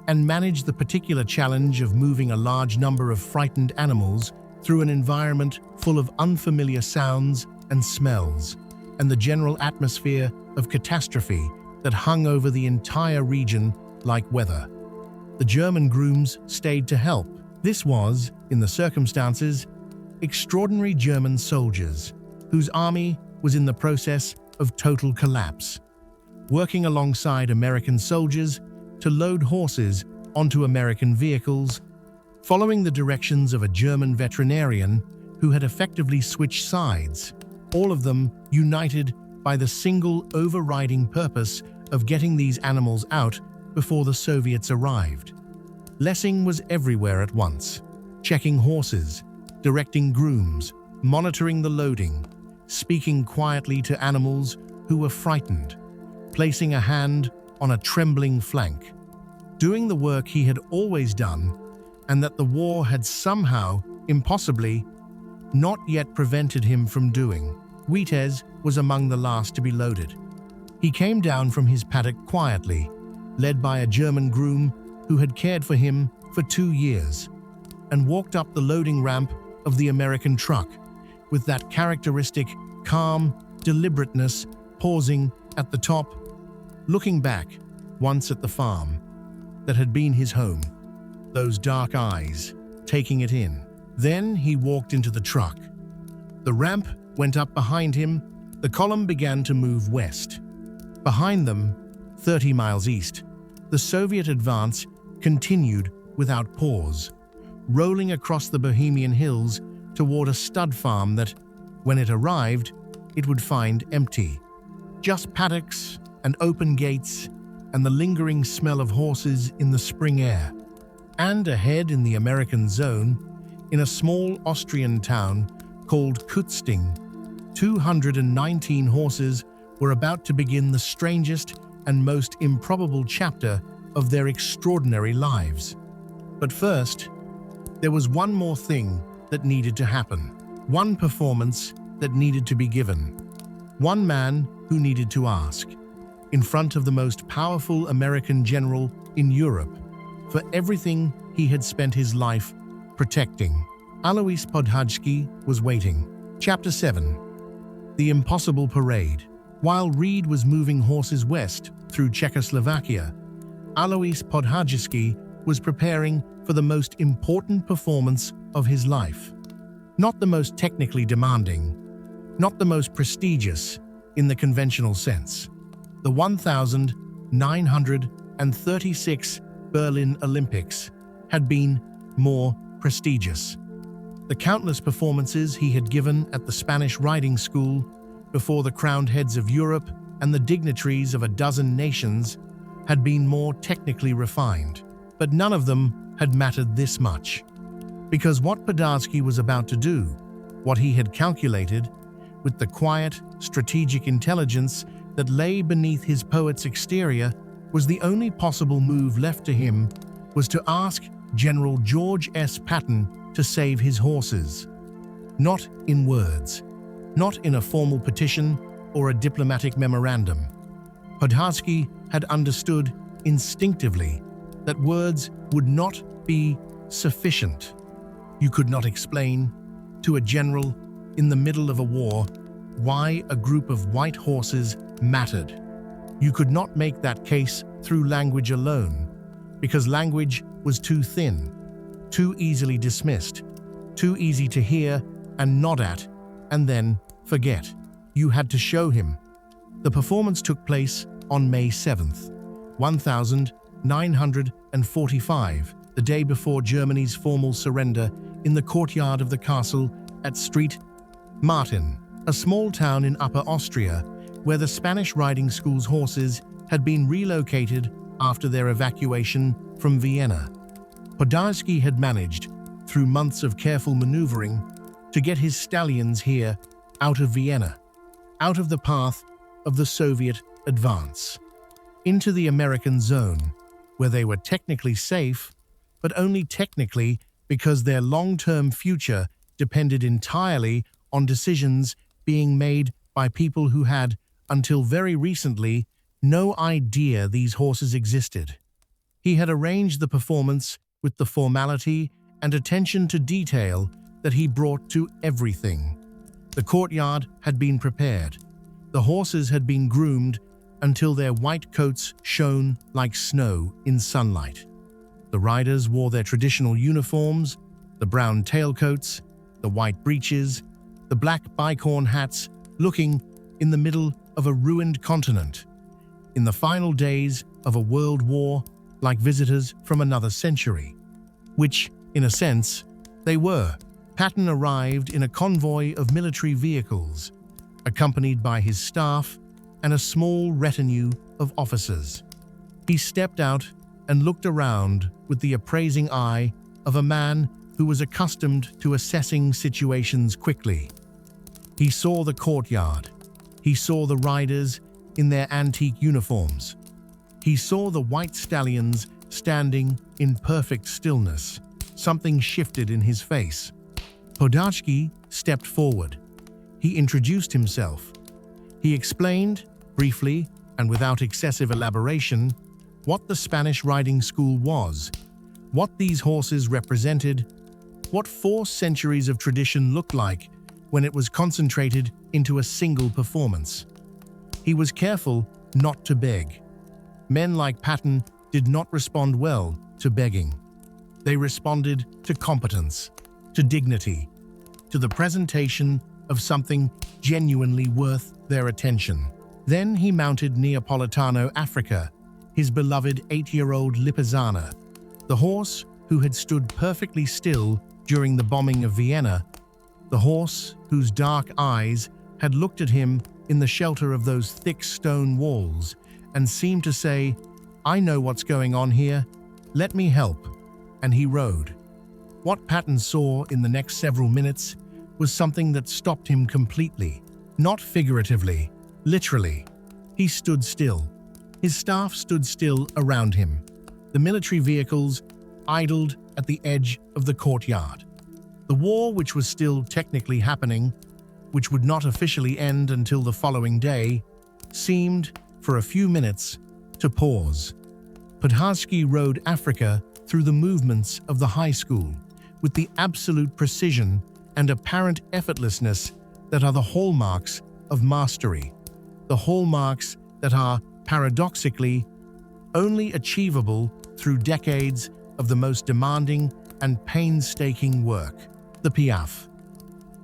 and manage the particular challenge of moving a large number of frightened animals through an environment full of unfamiliar sounds and smells, and the general atmosphere of catastrophe that hung over the entire region like weather. The German grooms stayed to help. This was, in the circumstances, extraordinary German soldiers, whose army was in the process of total collapse, working alongside American soldiers to load horses onto American vehicles, following the directions of a German veterinarian who had effectively switched sides, all of them united by the single overriding purpose of getting these animals out before the Soviets arrived. Lessing was everywhere at once, checking horses, directing grooms, monitoring the loading, speaking quietly to animals who were frightened, placing a hand on a trembling flank, doing the work he had always done, and that the war had somehow, impossibly, not yet prevented him from doing. Witez was among the last to be loaded. He came down from his paddock quietly, led by a German groom who had cared for him for 2 years, and walked up the loading ramp of the American truck with that characteristic, calm deliberateness, pausing at the top, looking back once at the farm that had been his home, those dark eyes taking it in. Then he walked into the truck. The ramp went up behind him. The column began to move west. Behind them, 30 miles east, the Soviet advance continued without pause, rolling across the Bohemian hills toward a stud farm that, when it arrived, it would find empty. Just paddocks and open gates and the lingering smell of horses in the spring air. And ahead in the American zone, in a small Austrian town called Kutzting, 219 horses were about to begin the strangest and most improbable chapter of their extraordinary lives. But first, there was one more thing that needed to happen. One performance that needed to be given. One man who needed to ask, in front of the most powerful American general in Europe, for everything he had spent his life protecting. Alois Podhajski was waiting. Chapter 7. The Impossible Parade. While Reed was moving horses west through Czechoslovakia, Alois Podhajski was preparing for the most important performance of his life. Not the most technically demanding, not the most prestigious in the conventional sense. The 1936 Berlin Olympics had been more prestigious. The countless performances he had given at the Spanish riding school before the crowned heads of Europe and the dignitaries of a dozen nations had been more technically refined, but none of them had mattered this much. Because what Podhajski was about to do, what he had calculated, with the quiet, strategic intelligence that lay beneath his poet's exterior, was the only possible move left to him, was to ask General George S. Patton to save his horses. Not in words, not in a formal petition or a diplomatic memorandum. Podhajski had understood instinctively that words would not be sufficient. You could not explain to a general in the middle of a war why a group of white horses mattered. You could not make that case through language alone, because language was too thin, too easily dismissed, too easy to hear and nod at, and then forget. You had to show him. The performance took place on May 7th, 1945, the day before Germany's formal surrender, in the courtyard of the castle at St. Martin, a small town in Upper Austria, where the Spanish riding school's horses had been relocated after their evacuation from Vienna. Podhajski had managed, through months of careful maneuvering, to get his stallions here out of Vienna, out of the path of the Soviet advance, into the American zone, where they were technically safe, but only technically, because their long-term future depended entirely on decisions being made by people who had, until very recently, no idea these horses existed. He had arranged the performance with the formality and attention to detail that he brought to everything. The courtyard had been prepared. The horses had been groomed until their white coats shone like snow in sunlight. The riders wore their traditional uniforms, the brown tailcoats, the white breeches, the black bicorn hats, looking in the middle of a ruined continent, in the final days of a world war, like visitors from another century, which, in a sense, they were. Patton arrived in a convoy of military vehicles, accompanied by his staff and a small retinue of officers. He stepped out and looked around with the appraising eye of a man who was accustomed to assessing situations quickly. He saw the courtyard. He saw the riders in their antique uniforms. He saw the white stallions standing in perfect stillness. Something shifted in his face. Podhajski stepped forward. He introduced himself. He explained, briefly and without excessive elaboration, what the Spanish riding school was, what these horses represented, what 4 centuries of tradition looked like when it was concentrated into a single performance. He was careful not to beg. Men like Patton did not respond well to begging. They responded to competence, to dignity, to the presentation of something genuinely worth their attention. Then he mounted Neapolitano Africa, his beloved 8-year-old Lipizzaner, the horse who had stood perfectly still during the bombing of Vienna, the horse whose dark eyes had looked at him in the shelter of those thick stone walls and seemed to say, "I know what's going on here, let me help," and he rode. What Patton saw in the next several minutes was something that stopped him completely, not figuratively, literally. He stood still. His staff stood still around him. The military vehicles idled at the edge of the courtyard. The war, which was still technically happening, which would not officially end until the following day, seemed, for a few minutes, to pause. Podharsky rode Africa through the movements of the high school with the absolute precision and apparent effortlessness that are the hallmarks of mastery, the hallmarks that are, paradoxically, only achievable through decades of the most demanding and painstaking work. The Piaffe.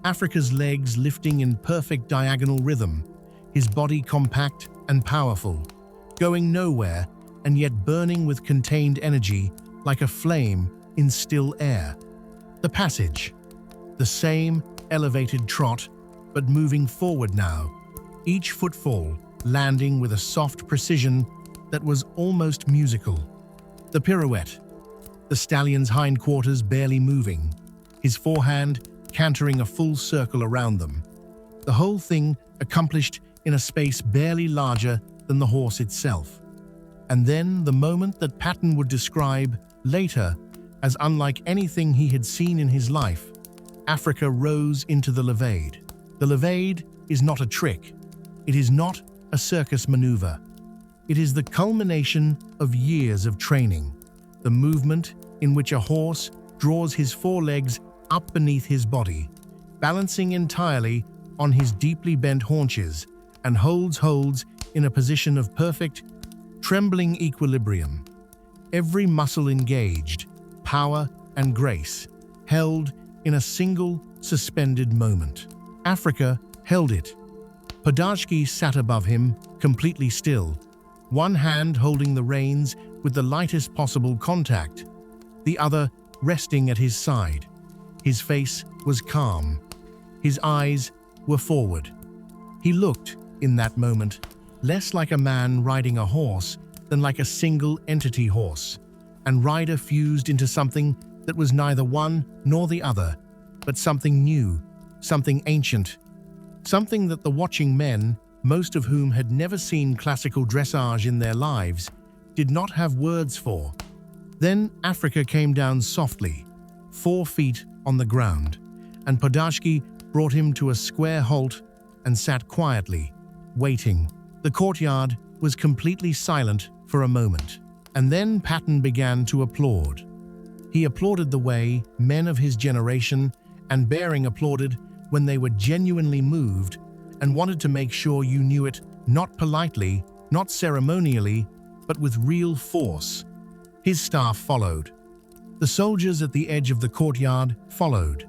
Africa's legs lifting in perfect diagonal rhythm, his body compact and powerful, going nowhere and yet burning with contained energy like a flame in still air. The passage. The same elevated trot, but moving forward now, each footfall landing with a soft precision that was almost musical. The pirouette. The stallion's hindquarters barely moving, his forehand cantering a full circle around them. The whole thing accomplished in a space barely larger than the horse itself. And then the moment that Patton would describe later as unlike anything he had seen in his life, Africa rose into the levade. The levade is not a trick. It is not a circus maneuver. It is the culmination of years of training, the movement in which a horse draws his forelegs up beneath his body, balancing entirely on his deeply bent haunches, and holds in a position of perfect, trembling equilibrium. Every muscle engaged, power and grace, held in a single, suspended moment. Africa held it. Podharsky sat above him, completely still, one hand holding the reins with the lightest possible contact, the other resting at his side. His face was calm. His eyes were forward. He looked, in that moment, less like a man riding a horse than like a single-entity horse, and rider fused into something that was neither one nor the other, but something new, something ancient, something that the watching men, most of whom had never seen classical dressage in their lives, did not have words for. Then Africa came down softly, 4 feet on the ground, and Podharsky brought him to a square halt and sat quietly, waiting. The courtyard was completely silent for a moment, and then Patton began to applaud. He applauded the way men of his generation and bearing applauded when they were genuinely moved and wanted to make sure you knew it, not politely, not ceremonially, but with real force. His staff followed. The soldiers at the edge of the courtyard followed.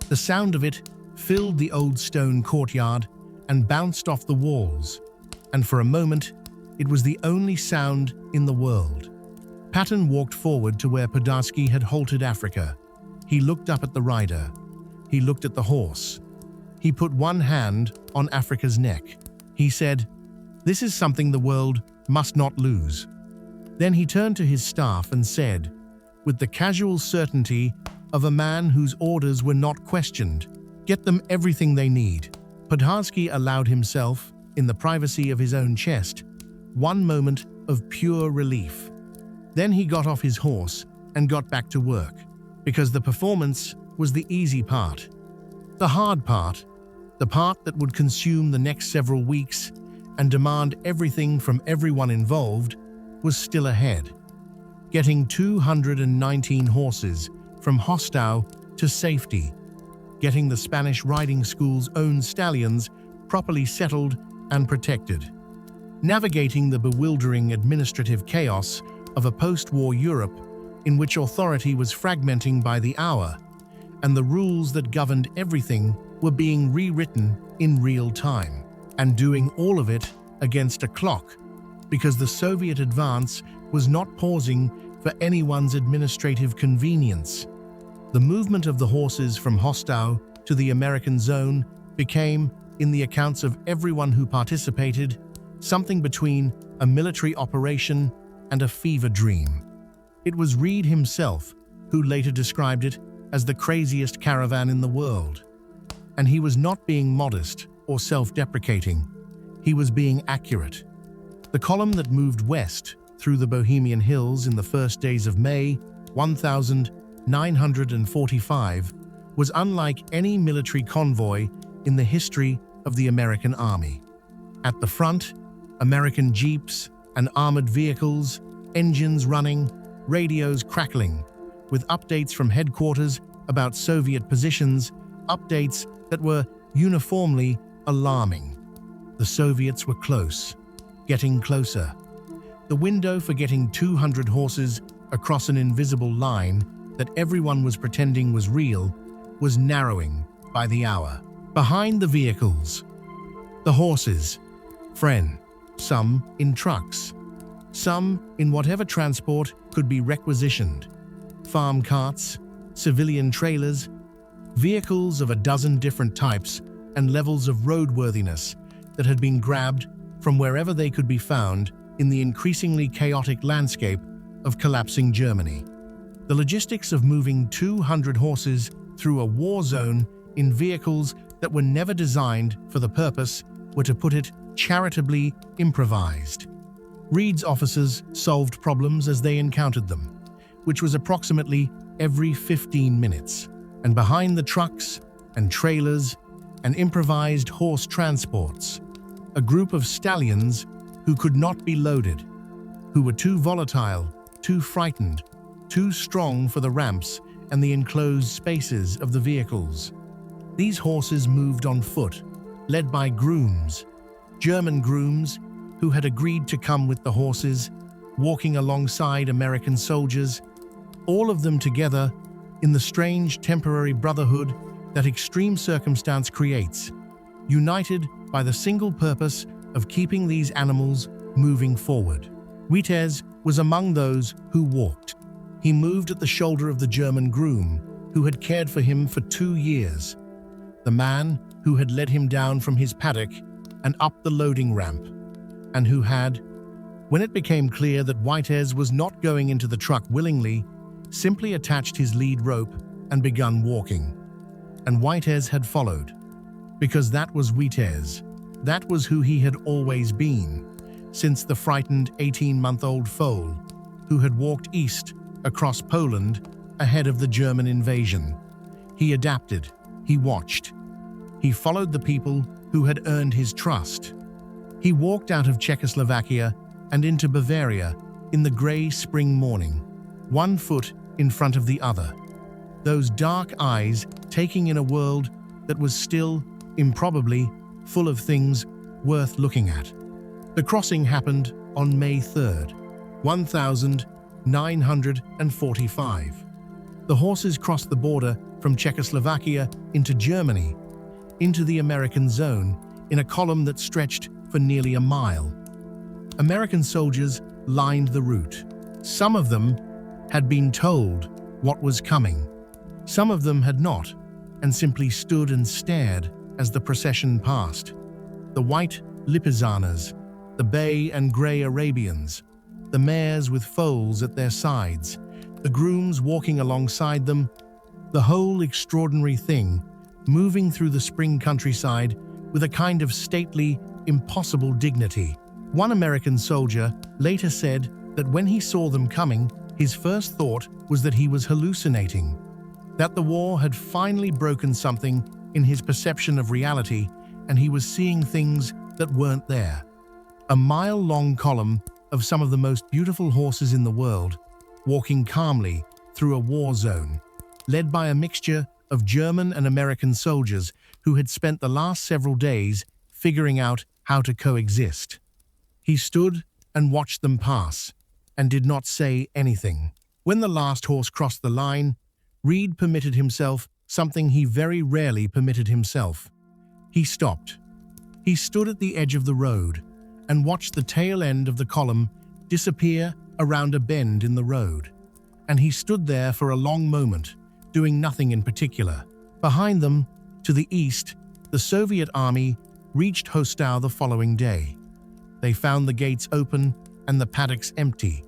The sound of it filled the old stone courtyard and bounced off the walls, and for a moment, it was the only sound in the world. Patton walked forward to where Podharsky had halted Africa. He looked up at the rider. He looked at the horse. He put one hand on Africa's neck. He said, "This is something the world must not lose." Then he turned to his staff and said, with the casual certainty of a man whose orders were not questioned, "Get them everything they need." Podharsky allowed himself, in the privacy of his own chest, one moment of pure relief. Then he got off his horse and got back to work, because the performance was the easy part. The hard part, the part that would consume the next several weeks and demand everything from everyone involved, was still ahead. Getting 219 horses from Hostau to safety, getting the Spanish riding school's own stallions properly settled and protected, navigating the bewildering administrative chaos of a post-war Europe in which authority was fragmenting by the hour, and the rules that governed everything were being rewritten in real time, and doing all of it against a clock, because the Soviet advance was not pausing for anyone's administrative convenience. The movement of the horses from Hostau to the American zone became, in the accounts of everyone who participated, something between a military operation and a fever dream. It was Reed himself who later described it as the craziest caravan in the world. And he was not being modest or self-deprecating. He was being accurate. The column that moved west through the Bohemian hills in the first days of May 1945 was unlike any military convoy in the history of the American Army. At the front, American jeeps and armored vehicles, engines running, radios crackling, with updates from headquarters about Soviet positions, updates that were uniformly alarming. The Soviets were close, getting closer. The window for getting 200 horses across an invisible line that everyone was pretending was real was narrowing by the hour. Behind the vehicles, the horses, some in trucks, some in whatever transport could be requisitioned, farm carts, civilian trailers, vehicles of a dozen different types and levels of roadworthiness that had been grabbed from wherever they could be found in the increasingly chaotic landscape of collapsing Germany. The logistics of moving 200 horses through a war zone in vehicles that were never designed for the purpose were, to put it charitably, improvised. Reed's officers solved problems as they encountered them, which was approximately every 15 minutes. And behind the trucks and trailers and improvised horse transports, a group of stallions who could not be loaded, who were too volatile, too frightened, too strong for the ramps and the enclosed spaces of the vehicles. These horses moved on foot, led by grooms, German grooms who had agreed to come with the horses, walking alongside American soldiers, all of them together in the strange temporary brotherhood that extreme circumstance creates, united by the single purpose of keeping these animals moving forward. Witez was among those who walked. He moved at the shoulder of the German groom who had cared for him for 2 years, the man who had led him down from his paddock and up the loading ramp, and who had, when it became clear that Witez was not going into the truck willingly, simply attached his lead rope and begun walking. And Witez had followed, because that was Witez. That was who he had always been, since the frightened 18-month-old foal who had walked east across Poland ahead of the German invasion. He adapted, he watched, he followed the people who had earned his trust. He walked out of Czechoslovakia and into Bavaria in the grey spring morning, one foot in front of the other, those dark eyes taking in a world that was still, improbably, full of things worth looking at. The crossing happened on May 3rd, 1945. The horses crossed the border from Czechoslovakia into Germany, into the American zone, in a column that stretched for nearly a mile. American soldiers lined the route. Some of them had been told what was coming. Some of them had not, and simply stood and stared as the procession passed. The white Lipizzaners, the bay and grey Arabians, the mares with foals at their sides, the grooms walking alongside them, the whole extraordinary thing moving through the spring countryside with a kind of stately, impossible dignity. One American soldier later said that when he saw them coming, his first thought was that he was hallucinating, that the war had finally broken something in his perception of reality and he was seeing things that weren't there. A mile-long column of some of the most beautiful horses in the world, walking calmly through a war zone, led by a mixture of German and American soldiers who had spent the last several days figuring out how to coexist. He stood and watched them pass, and did not say anything. When the last horse crossed the line, Reed permitted himself something he very rarely permitted himself. He stopped. He stood at the edge of the road and watched the tail end of the column disappear around a bend in the road. And he stood there for a long moment, doing nothing in particular. Behind them, to the east, the Soviet army reached Hostau the following day. They found the gates open and the paddocks empty.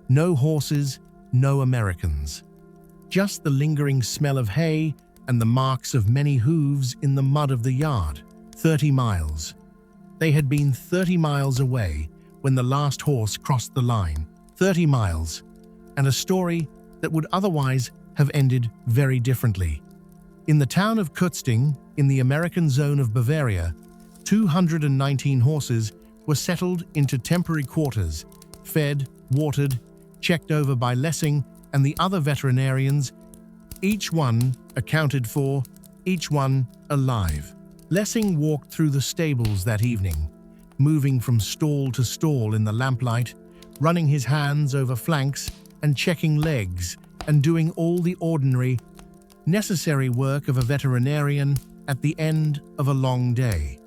No horses, no Americans. Just the lingering smell of hay and the marks of many hooves in the mud of the yard. 30 miles. They had been 30 miles away when the last horse crossed the line. 30 miles, and a story that would otherwise have ended very differently. In the town of Kutzting, in the American zone of Bavaria, 219 horses were settled into temporary quarters, fed, watered, checked over by Lessing and the other veterinarians, each one accounted for, each one alive. Lessing walked through the stables that evening, moving from stall to stall in the lamplight, running his hands over flanks and checking legs and doing all the ordinary, necessary work of a veterinarian at the end of a long day.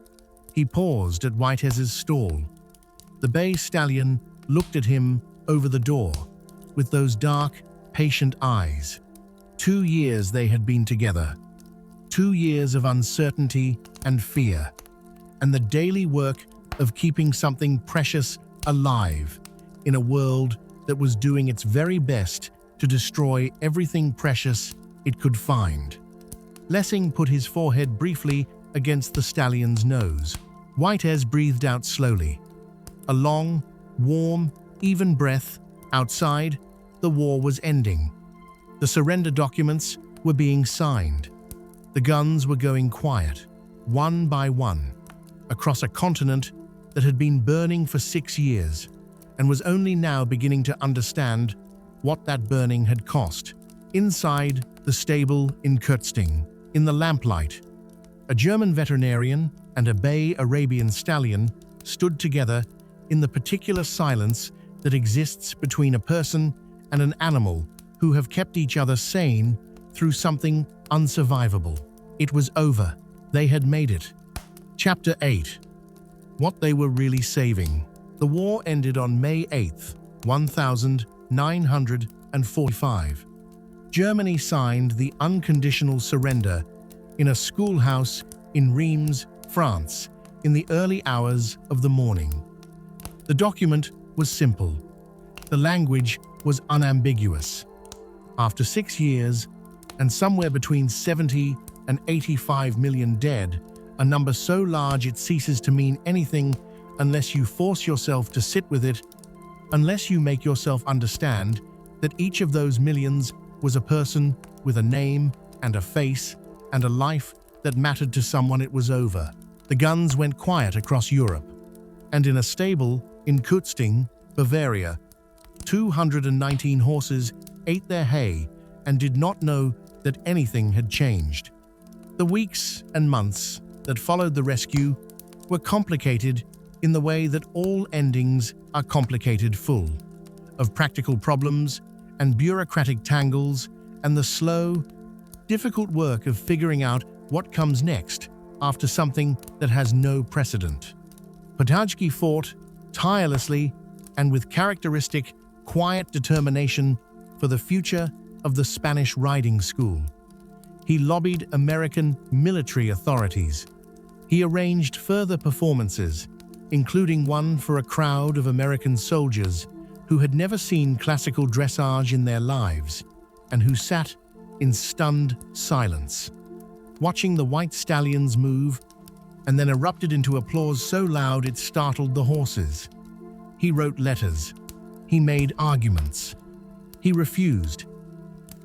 He paused at Witez's stall. The bay stallion looked at him over the door with those dark, patient eyes. 2 years they had been together. 2 years of uncertainty and fear, and the daily work of keeping something precious alive in a world that was doing its very best to destroy everything precious it could find. Lessing put his forehead briefly against the stallion's nose. Witez breathed out slowly. A long, warm, even breath. Outside, the war was ending. The surrender documents were being signed. The guns were going quiet, one by one, across a continent that had been burning for 6 years and was only now beginning to understand what that burning had cost. Inside the stable in Kürzting, in the lamplight, a German veterinarian and a bay Arabian stallion stood together in the particular silence that exists between a person and an animal who have kept each other sane through something unsurvivable. It was over. They had made it. Chapter 8. What they were really saving. The war ended on May 8th, 1945. Germany signed the unconditional surrender in a schoolhouse in Reims, France, in the early hours of the morning. The document was simple. The language was unambiguous. After 6 years, and somewhere between 70 and 85 million dead, a number so large it ceases to mean anything unless you force yourself to sit with it, unless you make yourself understand that each of those millions was a person with a name and a face and a life that mattered to someone. It was over. The guns went quiet across Europe, and in a stable in Kürzting, Bavaria, 219 horses ate their hay and did not know that anything had changed. The weeks and months that followed the rescue were complicated in the way that all endings are complicated, full of practical problems and bureaucratic tangles and the slow, difficult work of figuring out what comes next after something that has no precedent. Patton fought tirelessly and with characteristic, quiet determination for the future of the Spanish riding school. He lobbied American military authorities. He arranged further performances, including one for a crowd of American soldiers who had never seen classical dressage in their lives and who sat in stunned silence, watching the white stallions move, and then erupted into applause so loud it startled the horses. He wrote letters. He made arguments. He refused,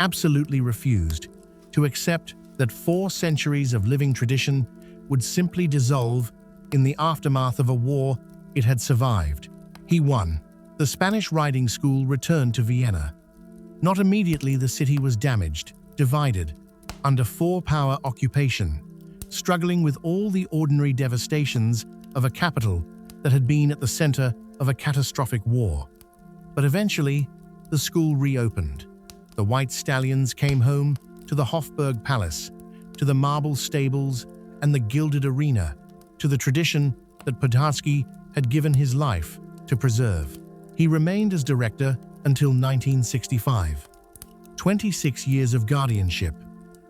absolutely refused, to accept that 4 centuries of living tradition would simply dissolve in the aftermath of a war it had survived. He won. The Spanish riding school returned to Vienna. Not immediately. The city was damaged, divided, under 4-power occupation, struggling with all the ordinary devastations of a capital that had been at the center of a catastrophic war. But eventually, the school reopened. The white stallions came home to the Hofberg Palace, to the marble stables and the gilded arena, to the tradition that Patton had given his life to preserve. He remained as director until 1965. 26 years of guardianship,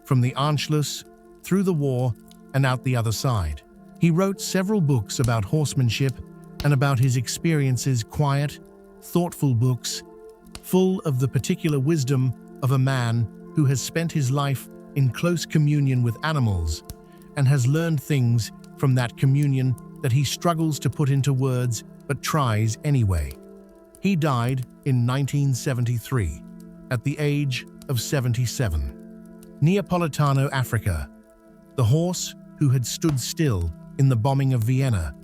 from the Anschluss, through the war, and out the other side. He wrote several books about horsemanship and about his experiences, quiet, thoughtful books, full of the particular wisdom of a man who has spent his life in close communion with animals and has learned things from that communion that he struggles to put into words but tries anyway. He died in 1973, at the age of 77. Neapolitano, Africa. The horse who had stood still in the bombing of Vienna,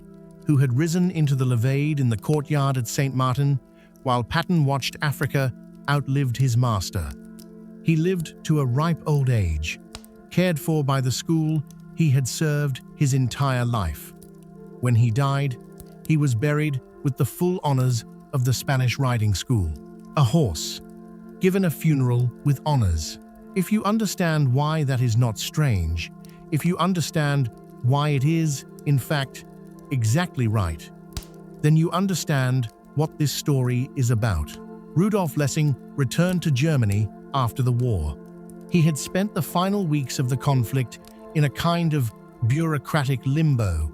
who had risen into the levade in the courtyard at St. Martin, while Patton watched Africa outlived his master. He lived to a ripe old age, cared for by the school he had served his entire life. When he died, he was buried with the full honors of the Spanish riding school. A horse, given a funeral with honors. If you understand why that is not strange, if you understand why it is, in fact, exactly right, then you understand what this story is about. Rudolf Lessing returned to Germany after the war. He had spent the final weeks of the conflict in a kind of bureaucratic limbo,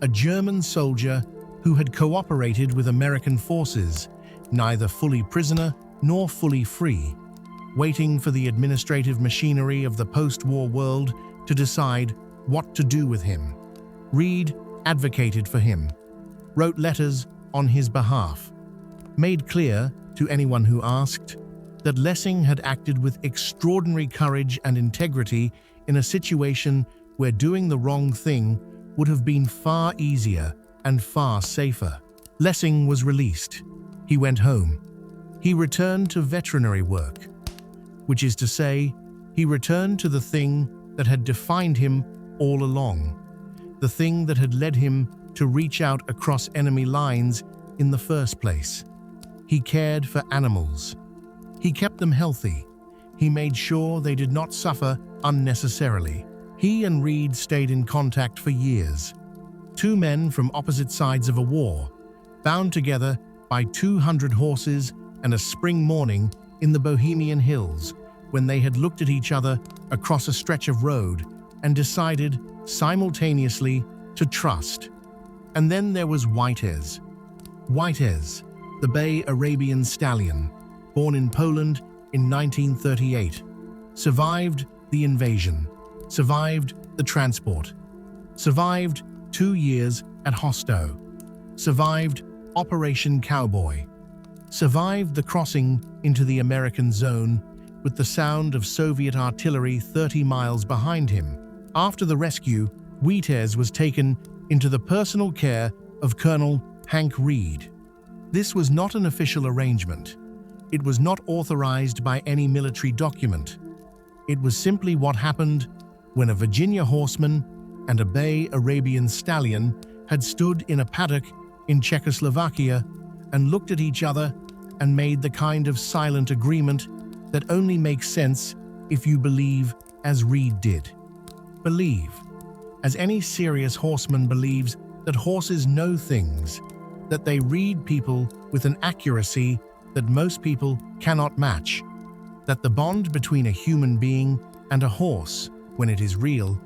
a German soldier who had cooperated with American forces, neither fully prisoner nor fully free, waiting for the administrative machinery of the post-war world to decide what to do with him. Reed advocated for him, wrote letters on his behalf, made clear to anyone who asked that Lessing had acted with extraordinary courage and integrity in a situation where doing the wrong thing would have been far easier and far safer. Lessing was released. He went home. He returned to veterinary work, which is to say, he returned to the thing that had defined him all along, the thing that had led him to reach out across enemy lines in the first place. He cared for animals. He kept them healthy. He made sure they did not suffer unnecessarily. He and Reed stayed in contact for years. Two men from opposite sides of a war, bound together by 200 horses and a spring morning in the Bohemian hills, when they had looked at each other across a stretch of road and decided simultaneously to trust. And then there was Witez. Witez, the Bay Arabian stallion, born in Poland in 1938, survived the invasion, survived the transport, survived 2 years at Hostau, survived Operation Cowboy, survived the crossing into the American zone with the sound of Soviet artillery 30 miles behind him. After the rescue, Witez was taken into the personal care of Colonel Hank Reed. This was not an official arrangement. It was not authorized by any military document. It was simply what happened when a Virginia horseman and a Bay Arabian stallion had stood in a paddock in Czechoslovakia and looked at each other and made the kind of silent agreement that only makes sense if you believe as Reed did. Believe, as any serious horseman believes, that horses know things, that they read people with an accuracy that most people cannot match, that the bond between a human being and a horse, when it is real,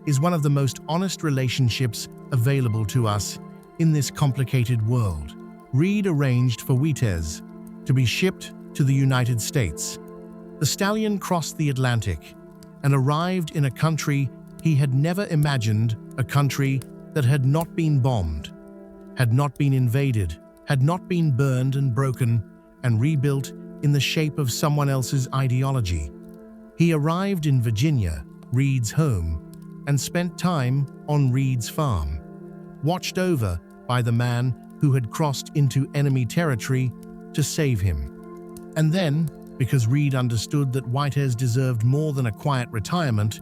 is one of the most honest relationships available to us in this complicated world. Reed arranged for Witez to be shipped to the United States. The stallion crossed the Atlantic and arrived in a country he had never imagined, a country that had not been bombed, had not been invaded, had not been burned and broken and rebuilt in the shape of someone else's ideology. He arrived in Virginia, Reed's home, and spent time on Reed's farm, watched over by the man who had crossed into enemy territory to save him. And then, because Reed understood that Witez deserved more than a quiet retirement,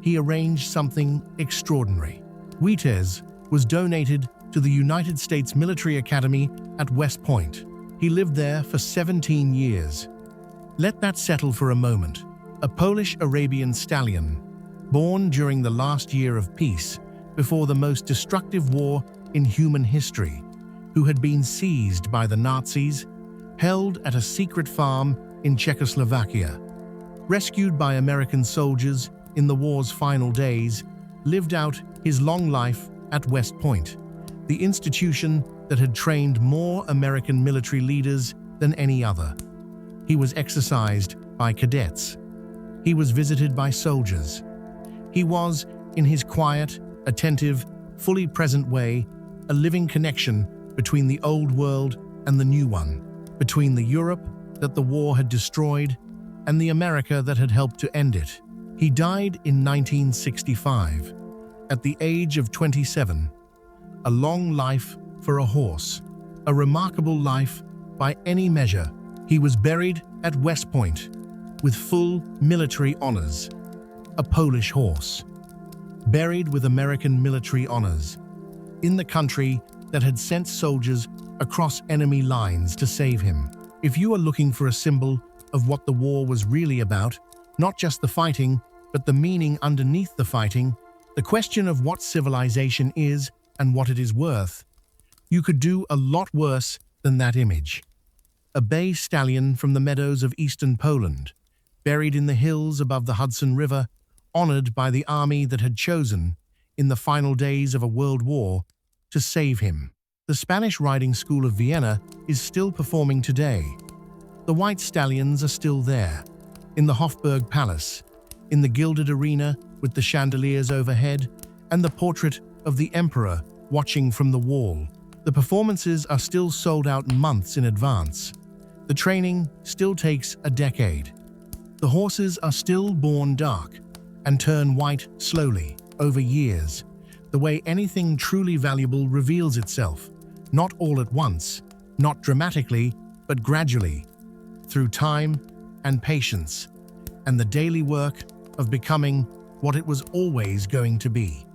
he arranged something extraordinary. Witez was donated to the United States Military Academy at West Point. He lived there for 17 years. Let that settle for a moment. A Polish Arabian stallion, born during the last year of peace, before the most destructive war in human history, who had been seized by the Nazis, held at a secret farm in Czechoslovakia, rescued by American soldiers in the war's final days, lived out his long life at West Point, the institution that had trained more American military leaders than any other. He was exercised by cadets. He was visited by soldiers. He was, in his quiet, attentive, fully present way, a living connection between the old world and the new one, between the Europe that the war had destroyed and the America that had helped to end it. He died in 1965, at the age of 27. A long life for a horse, a remarkable life by any measure. He was buried at West Point with full military honors. A Polish horse, buried with American military honors, in the country that had sent soldiers across enemy lines to save him. If you are looking for a symbol of what the war was really about, not just the fighting, but the meaning underneath the fighting, the question of what civilization is and what it is worth, you could do a lot worse than that image. A bay stallion from the meadows of eastern Poland, buried in the hills above the Hudson River, honored by the army that had chosen, in the final days of a world war, to save him. The Spanish riding school of Vienna is still performing today. The white stallions are still there, in the Hofberg Palace, in the gilded arena with the chandeliers overhead, and the portrait of the emperor watching from the wall. The performances are still sold out months in advance. The training still takes a decade. The horses are still born dark and turn white slowly over years, the way anything truly valuable reveals itself, not all at once, not dramatically, but gradually, through time and patience, and the daily work of becoming what it was always going to be.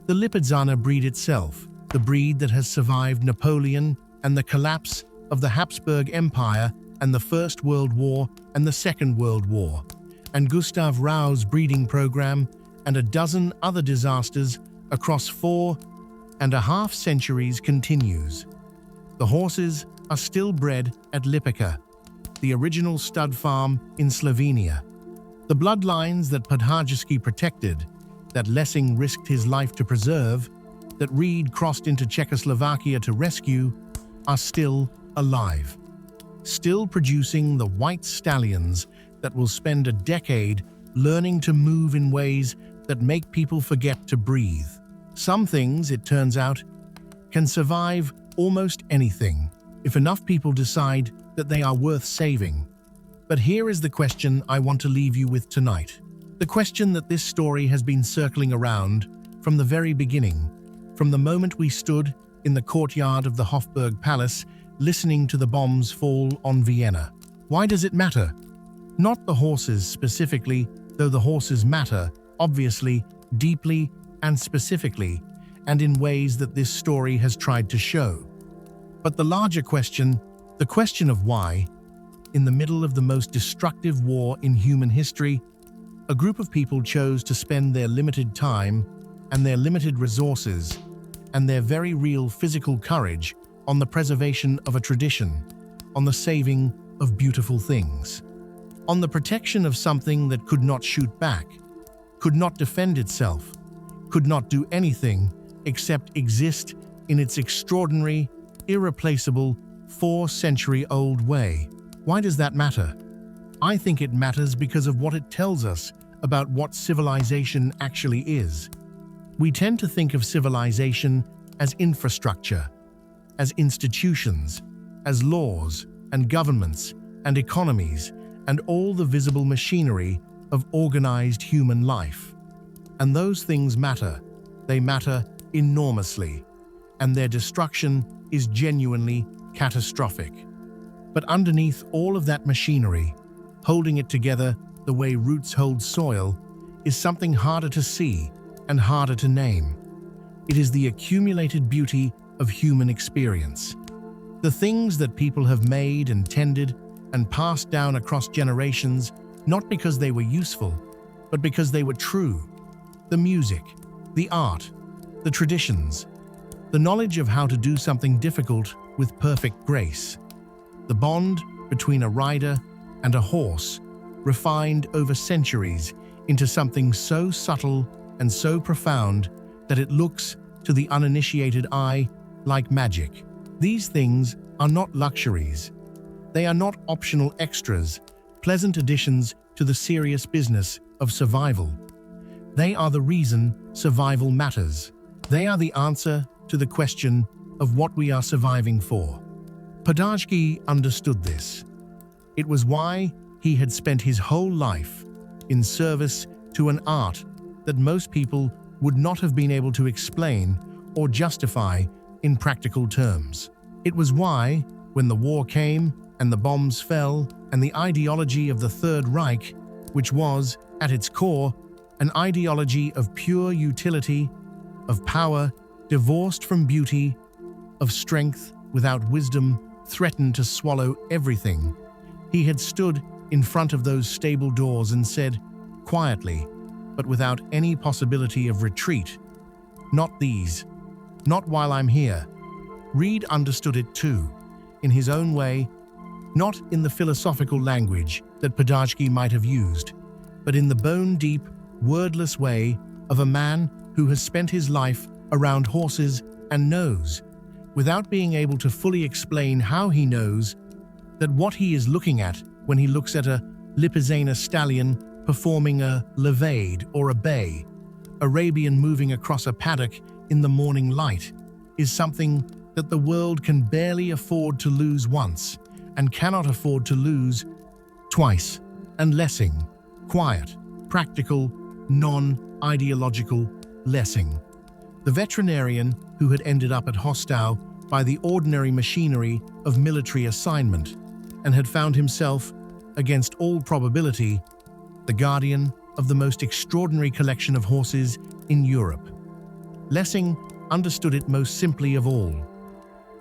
The Lipizzaner breed itself, the breed that has survived Napoleon and the collapse of the Habsburg Empire and the First World War and the Second World War, and Gustav Rau's breeding program and a dozen other disasters across 4.5 centuries continues. The horses are still bred at Lipica, the original stud farm in Slovenia. The bloodlines that Podhajewski protected, that Lessing risked his life to preserve, that Reed crossed into Czechoslovakia to rescue, are still alive, still producing the white stallions that will spend a decade learning to move in ways that make people forget to breathe. Some things, it turns out, can survive almost anything if enough people decide that they are worth saving. But here is the question I want to leave you with tonight. The question that this story has been circling around from the very beginning, from the moment we stood in the courtyard of the Hofberg Palace listening to the bombs fall on Vienna. Why does it matter? Not the horses specifically, though the horses matter, obviously, deeply and specifically, and in ways that this story has tried to show. But the larger question, the question of why, in the middle of the most destructive war in human history, a group of people chose to spend their limited time and their limited resources and their very real physical courage on the preservation of a tradition, on the saving of beautiful things, on the protection of something that could not shoot back, could not defend itself, could not do anything except exist in its extraordinary, irreplaceable, 4-century-old way. Why does that matter? I think it matters because of what it tells us about what civilization actually is. We tend to think of civilization as infrastructure, as institutions, as laws and governments and economies and all the visible machinery of organized human life. And those things matter. They matter enormously, and their destruction is genuinely catastrophic. But underneath all of that machinery, holding it together the way roots hold soil, is something harder to see and harder to name. It is the accumulated beauty of human experience. The things that people have made and tended and passed down across generations, not because they were useful, but because they were true. The music, the art, the traditions, the knowledge of how to do something difficult with perfect grace. The bond between a rider and a horse, refined over centuries into something so subtle and so profound that it looks, to the uninitiated eye, like magic. These things are not luxuries. They are not optional extras, pleasant additions to the serious business of survival. They are the reason survival matters. They are the answer to the question of what we are surviving for. Podhajewski understood this. It was why he had spent his whole life in service to an art that most people would not have been able to explain or justify in practical terms. It was why, when the war came and the bombs fell and the ideology of the Third Reich, which was, at its core, an ideology of pure utility, of power divorced from beauty, of strength without wisdom, threatened to swallow everything, he had stood in front of those stable doors and said, quietly, but without any possibility of retreat, "Not these. Not while I'm here." Reed understood it too, in his own way, not in the philosophical language that Podolsky might have used, but in the bone-deep, wordless way of a man who has spent his life around horses and knows, without being able to fully explain how he knows, that what he is looking at when he looks at a Lipizzaner stallion performing a levade or a bay, Arabian moving across a paddock in the morning light, is something that the world can barely afford to lose once and cannot afford to lose twice. And Lessing, quiet, practical, non-ideological Lessing, the veterinarian who had ended up at Hostau by the ordinary machinery of military assignment and had found himself, against all probability, the guardian of the most extraordinary collection of horses in Europe. Lessing understood it most simply of all.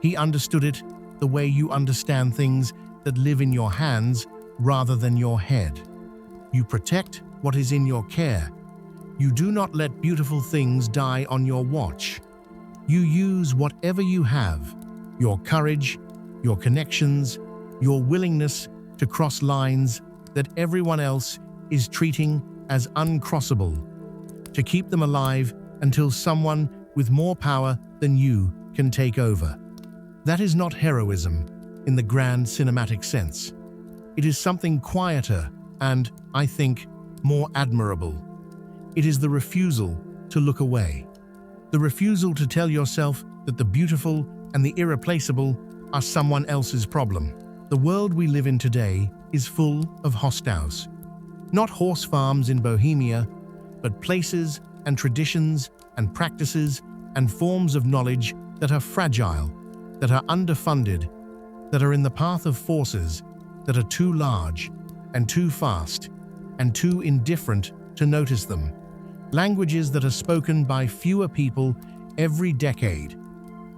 He understood it the way you understand things that live in your hands rather than your head. You protect what is in your care. You do not let beautiful things die on your watch. You use whatever you have, your courage, your connections, your willingness to cross lines that everyone else is treating as uncrossable, to keep them alive until someone with more power than you can take over. That is not heroism in the grand cinematic sense. It is something quieter and, I think, more admirable. It is the refusal to look away. The refusal to tell yourself that the beautiful and the irreplaceable are someone else's problem. The world we live in today is full of Hostaus. Not horse farms in Bohemia, but places and traditions and practices and forms of knowledge that are fragile, that are underfunded, that are in the path of forces that are too large and too fast and too indifferent to notice them. Languages that are spoken by fewer people every decade.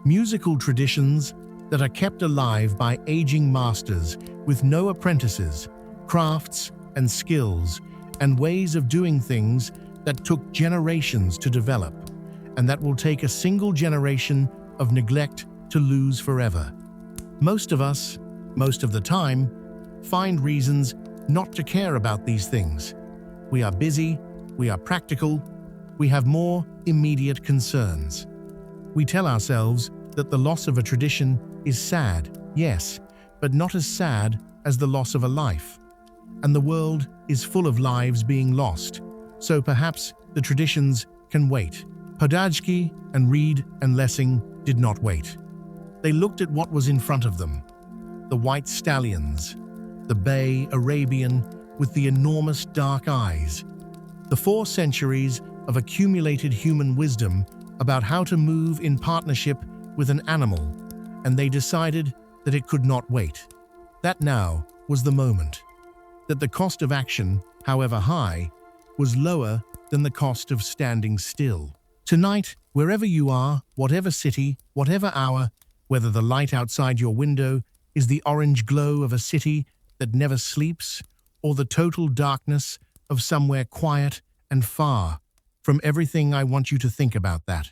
Musical traditions that are kept alive by aging masters with no apprentices, crafts and skills and ways of doing things that took generations to develop and that will take a single generation of neglect to lose forever. Most of us, most of the time, find reasons not to care about these things. We are busy, we are practical, we have more immediate concerns. We tell ourselves that the loss of a tradition is sad, yes, but not as sad as the loss of a life. And the world is full of lives being lost, so perhaps the traditions can wait. Podolsky and Reed and Lessing did not wait. They looked at what was in front of them. The white stallions, the bay Arabian with the enormous dark eyes, the 4 centuries of accumulated human wisdom about how to move in partnership with an animal, and they decided that it could not wait. That now was the moment. That the cost of action, however high, was lower than the cost of standing still. Tonight, wherever you are, whatever city, whatever hour, whether the light outside your window is the orange glow of a city that never sleeps, or the total darkness of somewhere quiet and far from everything, I want you to think about that.